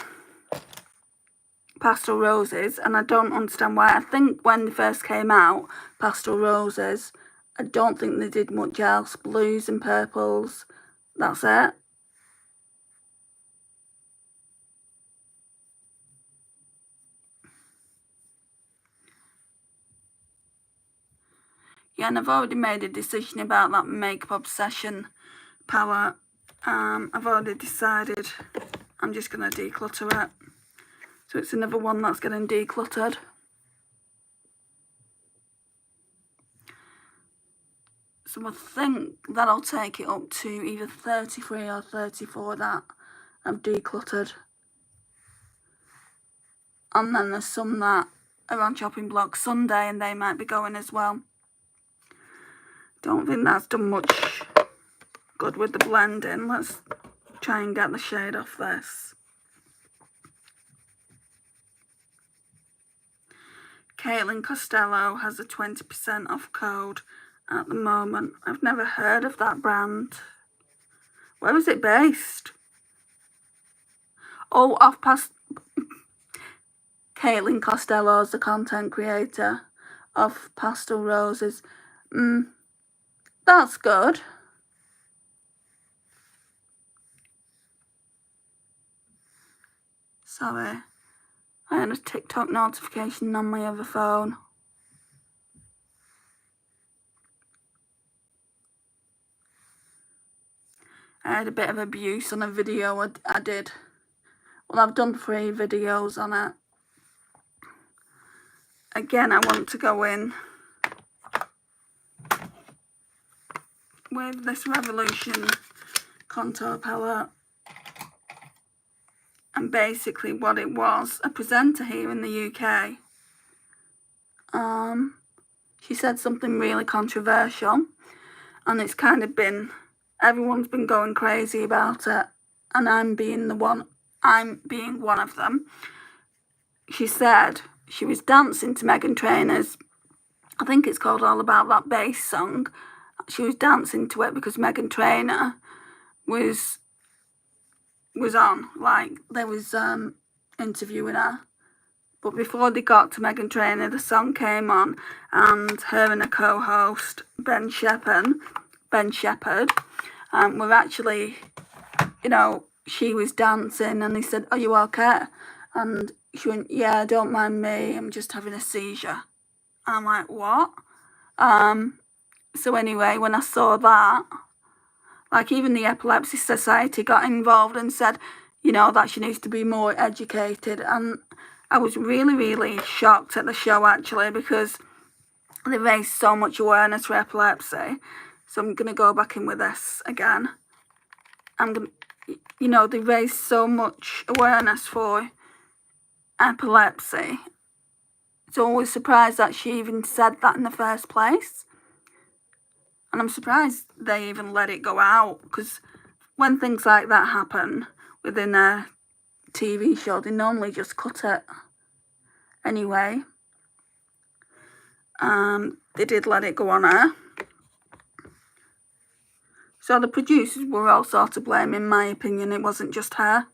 Pastel Roses, and I don't understand why. I think when they first came out, Pastel Roses, I don't think they did much else. Blues and purples, that's it. Yeah, and I've already made a decision about that Makeup Obsession palette. I've already decided I'm just going to declutter it. So it's another one that's getting decluttered. So I think that'll take it up to either 33 or 34 that I've decluttered. And then there's some that are on chopping block Sunday and they might be going as well. Don't think that's done much good with the blending. Let's try and get the shade off this. Caitlin Costello has a 20% off code at the moment. I've never heard of that brand. Where is it based? Oh, off past Caitlin Costello's the content creator of Pastel Roses. That's good. Sorry, I had a TikTok notification on my other phone. I had a bit of abuse on a video I did. Well, I've done 3 videos on it. Again, I want to go in with this Revolution contour palette. And basically what it was, a presenter here in the UK, she said something really controversial, and it's kind of been, everyone's been going crazy about it, and I'm being one of them. She said she was dancing to Meghan Trainor's, I think it's called All About That Bass song. She was dancing to it because Meghan Trainor was on, like, they was interviewing her. But before they got to Meghan Trainor, the song came on, and her and a co-host, Ben Shepherd, were actually, you know, she was dancing, and he said, "Are you okay?" And she went, "Yeah, don't mind me, I'm just having a seizure." And I'm like, what? So anyway, when I saw that, like, even the Epilepsy Society got involved and said, you know, that she needs to be more educated. And I was really, really shocked at the show, actually, because they raised so much awareness for epilepsy. So I'm going to go back in with this again. You know, they raised so much awareness for epilepsy. It's always surprised that she even said that in the first place. And I'm surprised they even let it go out, because when things like that happen within a TV show, they normally just cut it. Anyway, they did let it go on air. So the producers were all sort of blame, in my opinion. It wasn't just her.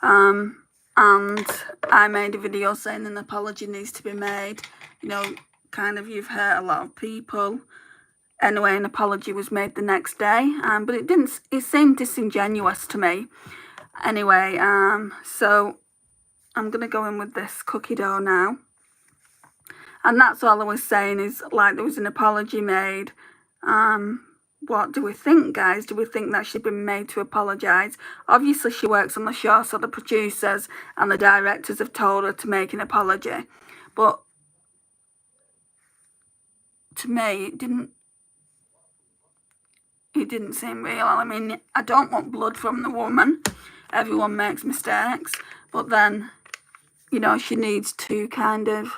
And I made a video saying an apology needs to be made. You know, kind of, you've hurt a lot of people. Anyway, an apology was made the next day, but it seemed disingenuous to me. Anyway, so I'm going to go in with this cookie dough now. And that's all I was saying, is like, there was an apology made. What do we think, guys? Do we think that she'd been made to apologise? Obviously, she works on the show, so the producers and the directors have told her to make an apology. But to me, it didn't seem real. I mean, I don't want blood from the woman. Everyone makes mistakes. But then, you know, she needs to kind of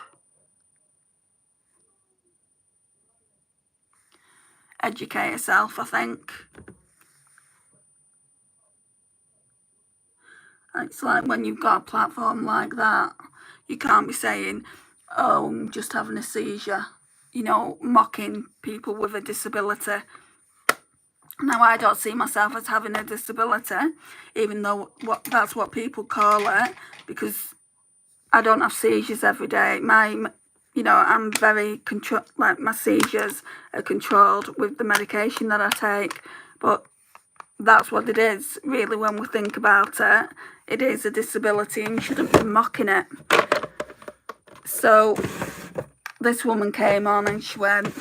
educate herself, I think. It's like, when you've got a platform like that, you can't be saying, "Oh, I'm just having a seizure," you know, mocking people with a disability. Now, I don't see myself as having a disability, even though that's what people call it, because I don't have seizures every day. You know, I'm very like, my seizures are controlled with the medication that I take. But that's what it is, really, when we think about it. It is a disability, and you shouldn't be mocking it. So this woman came on and she went,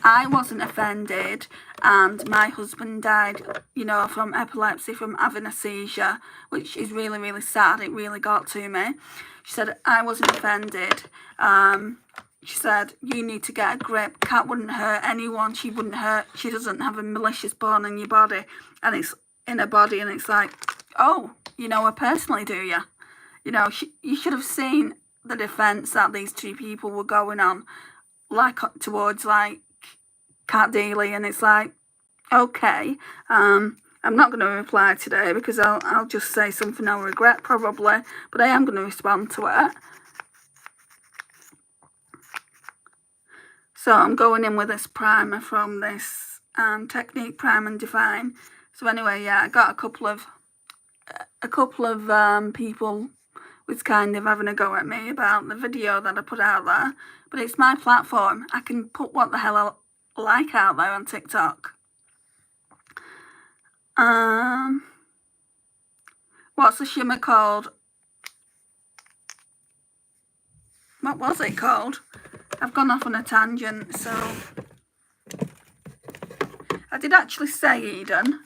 "I wasn't offended, and my husband died, you know, from epilepsy, from having a seizure," which is really, really sad. It really got to me. She said, "I wasn't offended. she said, you need to get a grip. Cat wouldn't hurt anyone. She doesn't have a malicious bone in your body. And it's in her body. And it's like, oh, you know her personally, do you? You know, you should have seen the defence that these two people were going on, like, towards, like, Cat Dealey. And it's like, okay, I'm not going to reply today because I'll just say something I'll regret probably. But I am going to respond to it. So I'm going in with this primer from this Technique Prime and Define. So anyway, yeah, I got a couple of people was kind of having a go at me about the video that I put out there. But it's my platform. I can put what the hell I like out there on TikTok. What's the shimmer called? What was it called? I've gone off on a tangent, so I did actually say Eden.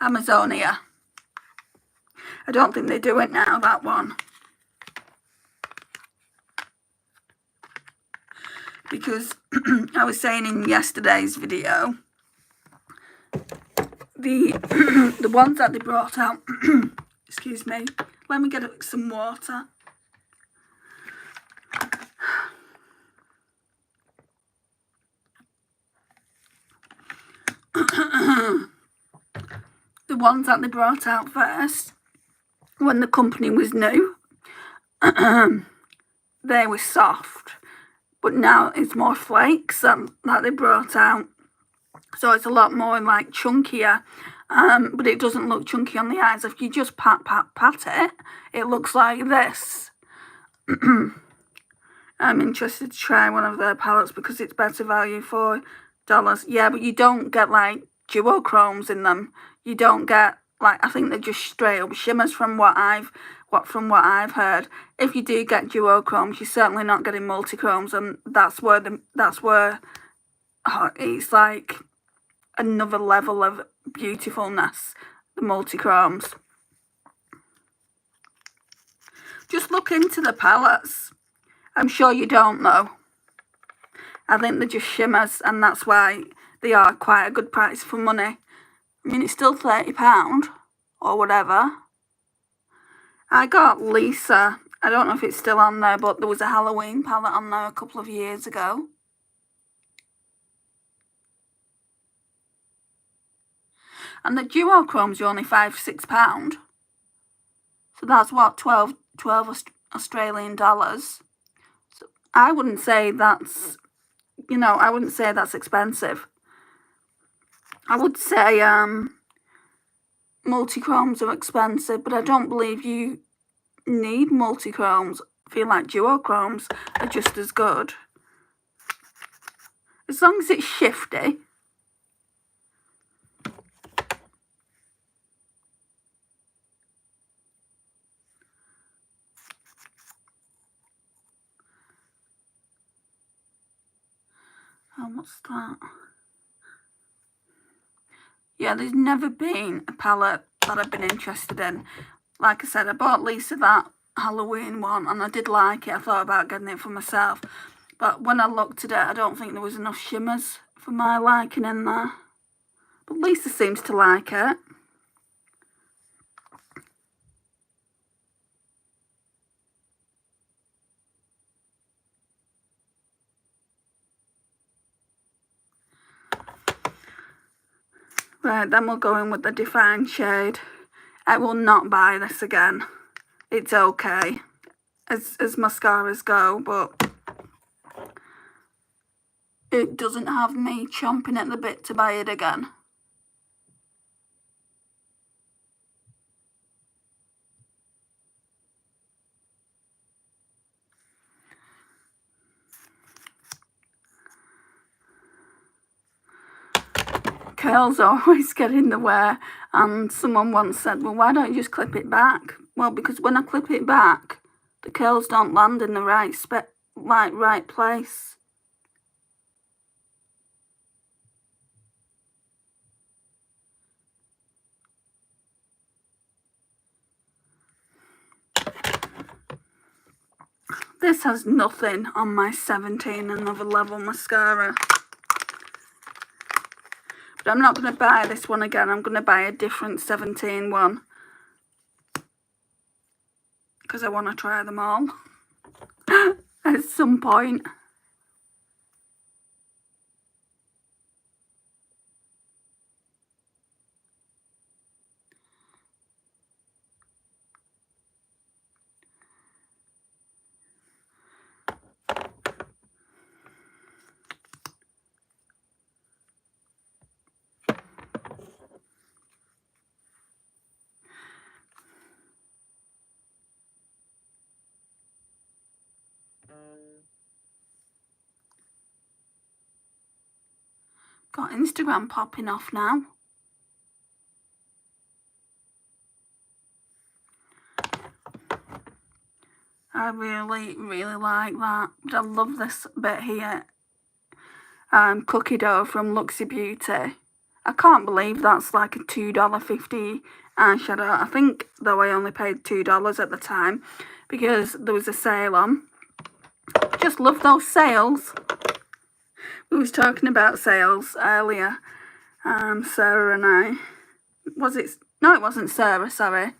Amazonia. I don't think they do it now, that one. Because I was saying in yesterday's video, the ones that they brought out, excuse me, let me get some water. The ones that they brought out first, when the company was new, they were soft. But now it's more flakes that they brought out. So it's a lot more like chunkier. But it doesn't look chunky on the eyes. If you just pat it, it looks like this. I'm interested to try one of their palettes because it's better value for $4. Yeah, but you don't get like duochromes in them. You don't get, like, I think they're just straight up shimmers from what I've heard. If you do get duochromes, you're certainly not getting multichromes, and that's where it's like another level of beautifulness, the multichromes. Just look into the palettes. I'm sure you don't know. I think they're just shimmers, and that's why they are quite a good price for money. I mean, it's still £30 or whatever. I got Lisa. I don't know if it's still on there, but there was a Halloween palette on there a couple of years ago. And the duochromes are only £5-6. So that's what, 12 Australian dollars. So I wouldn't say that's, you know, I wouldn't say that's expensive. I would say multichromes are expensive, but I don't believe you need multichromes. I feel like duochromes are just as good. As long as it's shifty. Oh, what's that? Yeah, there's never been a palette that I've been interested in. Like I said, I bought Lisa that Halloween one, and I did like it. I thought about getting it for myself. But when I looked at it, I don't think there was enough shimmers for my liking in there. But Lisa seems to like it. Right, then we'll go in with the Define shade. I will not buy this again. It's okay as mascaras go, but it doesn't have me chomping at the bit to buy it again. Curls always get in the way, and someone once said, well, why don't you just clip it back? Well, because when I clip it back, the curls don't land in the right place. This has nothing on my 17 Another Level mascara. But I'm not going to buy this one again. I'm going to buy a different 17 one. Because I want to try them all. At some point. Got Instagram popping off now. I really, really like that. But I love this bit here. Cookie dough from Luxy Beauty. I can't believe that's like a $2.50 eyeshadow. I think, though, I only paid $2 at the time because there was a sale on. Just love those sales. We was talking about sales earlier. Sarah and I. Was it? No, it wasn't Sarah, sorry.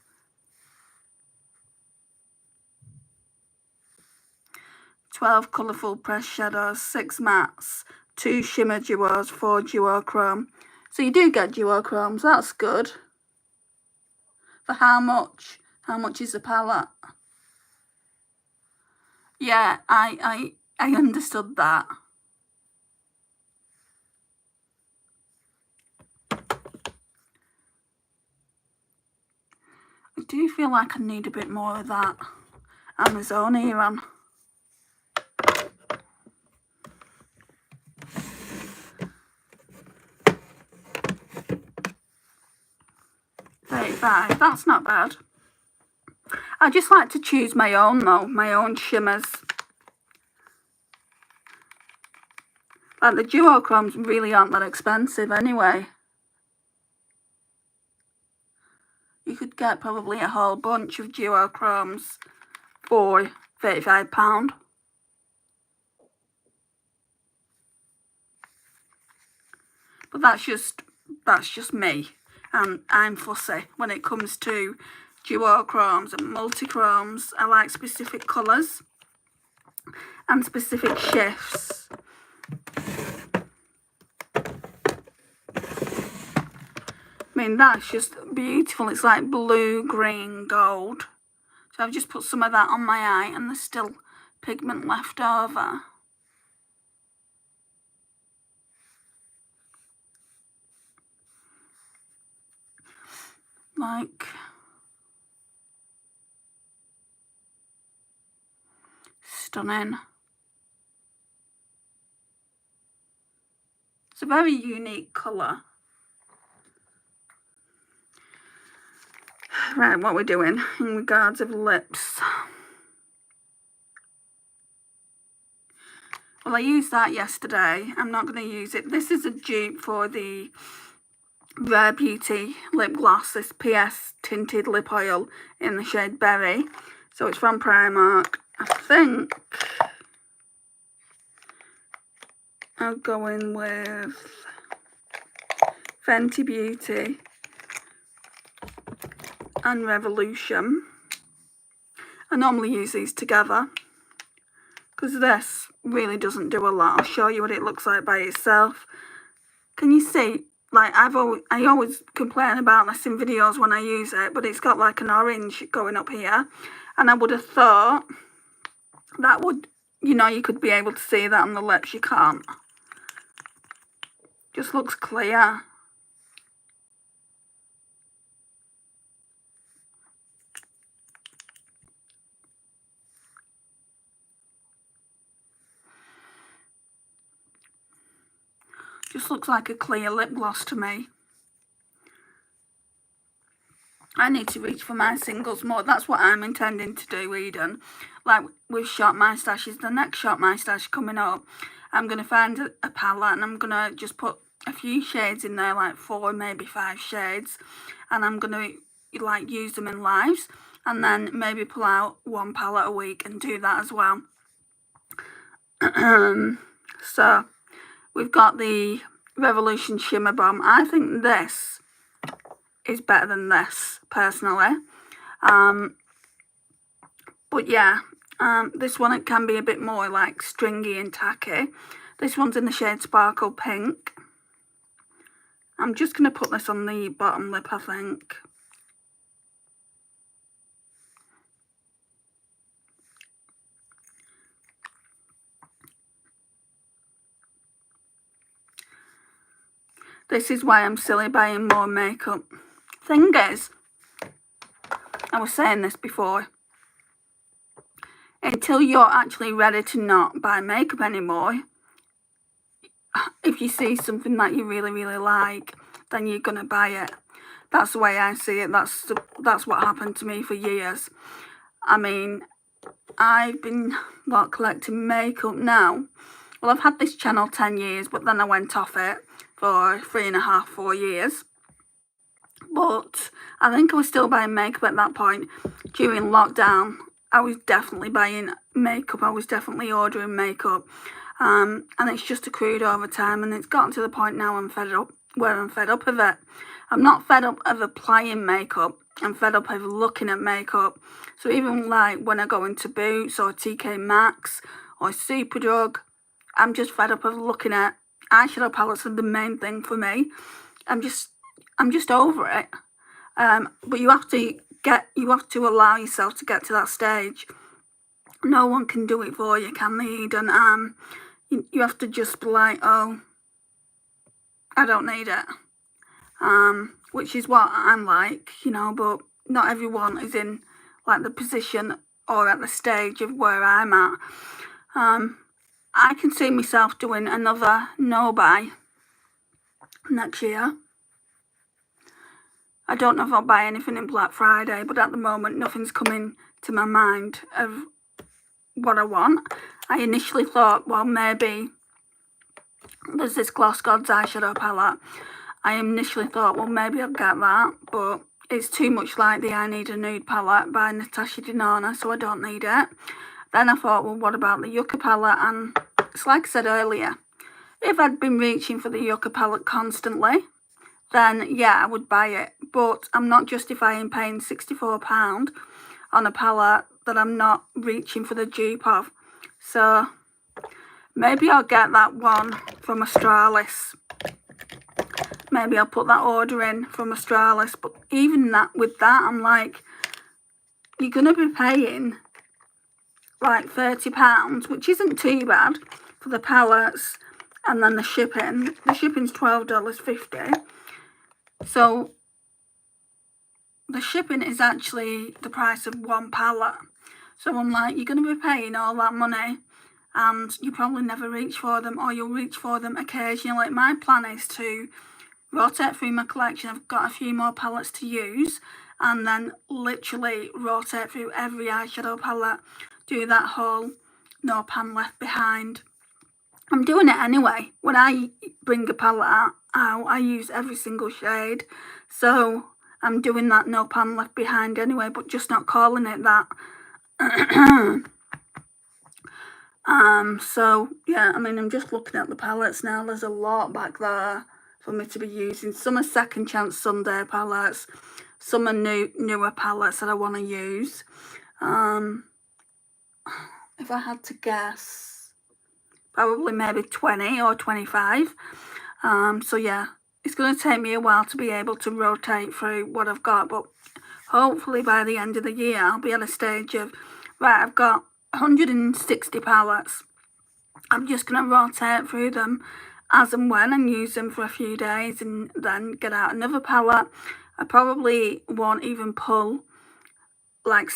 "12 colourful pressed shadows, 6 mattes, 2 shimmer duos, 4 duochrome." So you do get duochromes, that's good. For how much? How much is the palette? Yeah, I understood that. I do feel like I need a bit more of that Amazon here on. $35, that's not bad. I just like to choose my own though, my own shimmers. Like the duochromes really aren't that expensive anyway. You could get probably a whole bunch of duochromes for £35. But that's just me. And I'm fussy when it comes to duochromes and multichromes. I like specific colours and specific shifts. I mean, that's just beautiful. It's like blue, green, gold. So I've just put some of that on my eye and there's still pigment left over. Like, stunning. It's a very unique colour. Right, what we're doing in regards of lips. Well, I used that yesterday. I'm not going to use it. This is a dupe for the Rare Beauty lip gloss, this PS tinted lip oil in the shade Berry. So it's from Primark. I think I'll go in with Fenty Beauty and Revolution. I normally use these together because this really doesn't do a lot. I'll show you what it looks like by itself. Can you see? Like, I always complain about this in videos when I use it, but it's got like an orange going up here. And I would have thought that would, you know, you could be able to see that on the lips. You can't. Just looks clear. Just looks like a clear lip gloss to me. I need to reach for my singles more. That's what I'm intending to do, Eden. Like with Shop My Stashes, the next Shop My Stash coming up, I'm going to find a palette and I'm going to just put a few shades in there, like 4, maybe 5 shades. And I'm going to like use them in lives, and then maybe pull out one palette a week and do that as well. So we've got the Revolution Shimmer Bomb. I think this is better than this, personally. But yeah, this one, it can be a bit more like stringy and tacky. This one's in the shade Sparkle Pink. I'm just going to put this on the bottom lip, I think. This is why I'm silly buying more makeup. Thing is, I was saying this before, until you're actually ready to not buy makeup anymore, if you see something that you really, really like, then you're going to buy it. That's the way I see it. That's what happened to me for years. I mean, I've been collecting makeup now. Well, I've had this channel 10 years, but then I went off it for 3.5, 4 years. But I think I was still buying makeup at that point. During lockdown, I was definitely buying makeup. I was definitely ordering makeup. And it's just accrued over time, and it's gotten to the point now I'm fed up of it. I'm not fed up of applying makeup. I'm fed up of looking at makeup. So even like when I go into Boots or TK Maxx or Superdrug, I'm just fed up of looking at eyeshadow palettes. Are the main thing for me. I'm just over it. But you have to allow yourself to get to that stage. No one can do it for you, can they, Eden? You have to just be like, oh, I don't need it. Which is what I'm like, but not everyone is in like the position or at the stage of where I'm at. I can see myself doing another no-buy next year. I don't know if I'll buy anything in Black Friday, but at the moment nothing's coming to my mind of what I want. I initially thought, well, maybe there's this Gloss Gods eyeshadow palette. I initially thought, well, maybe I'll get that, but it's too much like the I Need a Nude palette by Natasha Denona, so I don't need it. Then I thought, well, what about the Yucca palette? And it's like I said earlier, if I'd been reaching for the Yucca palette constantly, then yeah, I would buy it. But I'm not justifying paying £64 on a palette that I'm not reaching for the dupe of. So maybe I'll get that one from Australis. Maybe I'll put that order in from Australis. But even with that, I'm like, you're going to be paying like £30, which isn't too bad for the palettes, and then the shipping. The shipping's $12.50. So the shipping is actually the price of one palette. So I'm like, you're going to be paying all that money and you probably never reach for them, or you'll reach for them occasionally. My plan is to rotate through my collection. I've got a few more palettes to use, and then literally rotate through every eyeshadow palette. Do that whole no pan left behind. I'm doing it anyway. When I bring a palette out, I use every single shade. So I'm doing that no pan left behind anyway, but just not calling it that. So yeah, I mean, I'm just looking at the palettes now. There's a lot back there for me to be using. Some are Second Chance Sunday palettes. Some are newer palettes that I want to use. If I had to guess, probably maybe 20 or 25. So yeah, it's going to take me a while to be able to rotate through what I've got, but hopefully by the end of the year I'll be at a stage of, right, I've got 160 palettes. I'm just going to rotate through them as and when and use them for a few days and then get out another palette. I probably won't even pull, like,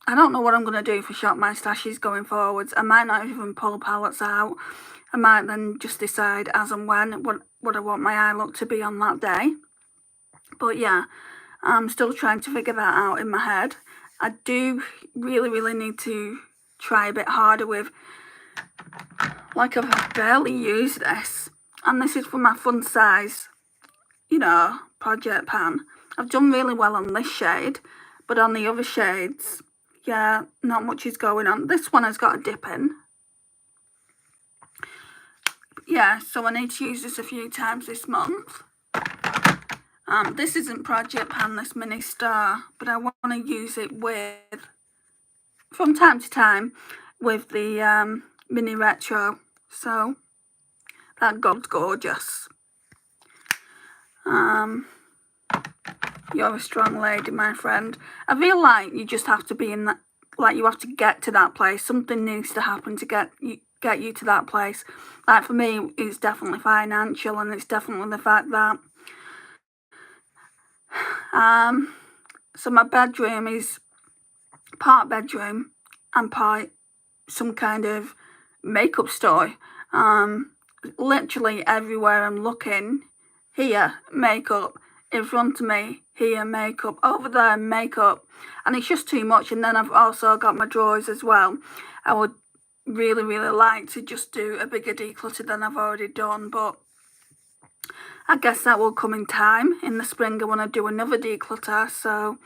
I don't know what I'm going to do for Shop My Stashes going forwards. I might not even pull palettes out. I might then just decide as and when what I want my eye look to be on that day. But yeah, I'm still trying to figure that out in my head. I do really, really need to try a bit harder with, like, I've barely used this. And this is for my fun size, project pan. I've done really well on this shade, but on the other shades, yeah, not much is going on. This one has got a dip in. Yeah, so I need to use this a few times this month. This isn't Project Pan, this mini star, but I want to use it with, from time to time, with the mini retro. So that gold's gorgeous. You're a strong lady, my friend. I feel like you just have to be in that, like you have to get to that place. Something needs to happen to get you to that place. Like for me, it's definitely financial, and it's definitely the fact that so my bedroom is part bedroom and part some kind of makeup store. Literally everywhere I'm looking, here, makeup. In front of me, here, makeup. Over there, makeup. And it's just too much. And then I've also got my drawers as well. I would really, really like to just do a bigger declutter than I've already done. But I guess that will come in time. In the spring, I want to do another declutter. So,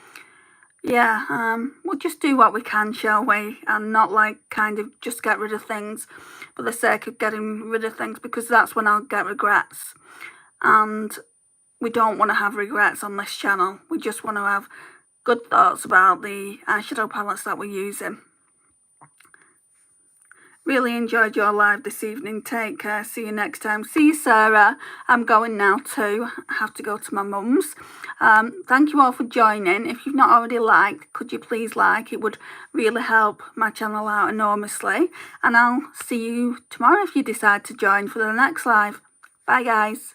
yeah, we'll just do what we can, shall we? And not like kind of just get rid of things for the sake of getting rid of things, because that's when I'll get regrets. And we don't want to have regrets on this channel. We just want to have good thoughts about the eyeshadow palettes that we're using. Really enjoyed your live this evening. Take care. See you next time. See you, Sarah. I'm going now too. I have to go to my mum's. Thank you all for joining. If you've not already liked, could you please like? It would really help my channel out enormously. And I'll see you tomorrow if you decide to join for the next live. Bye, guys.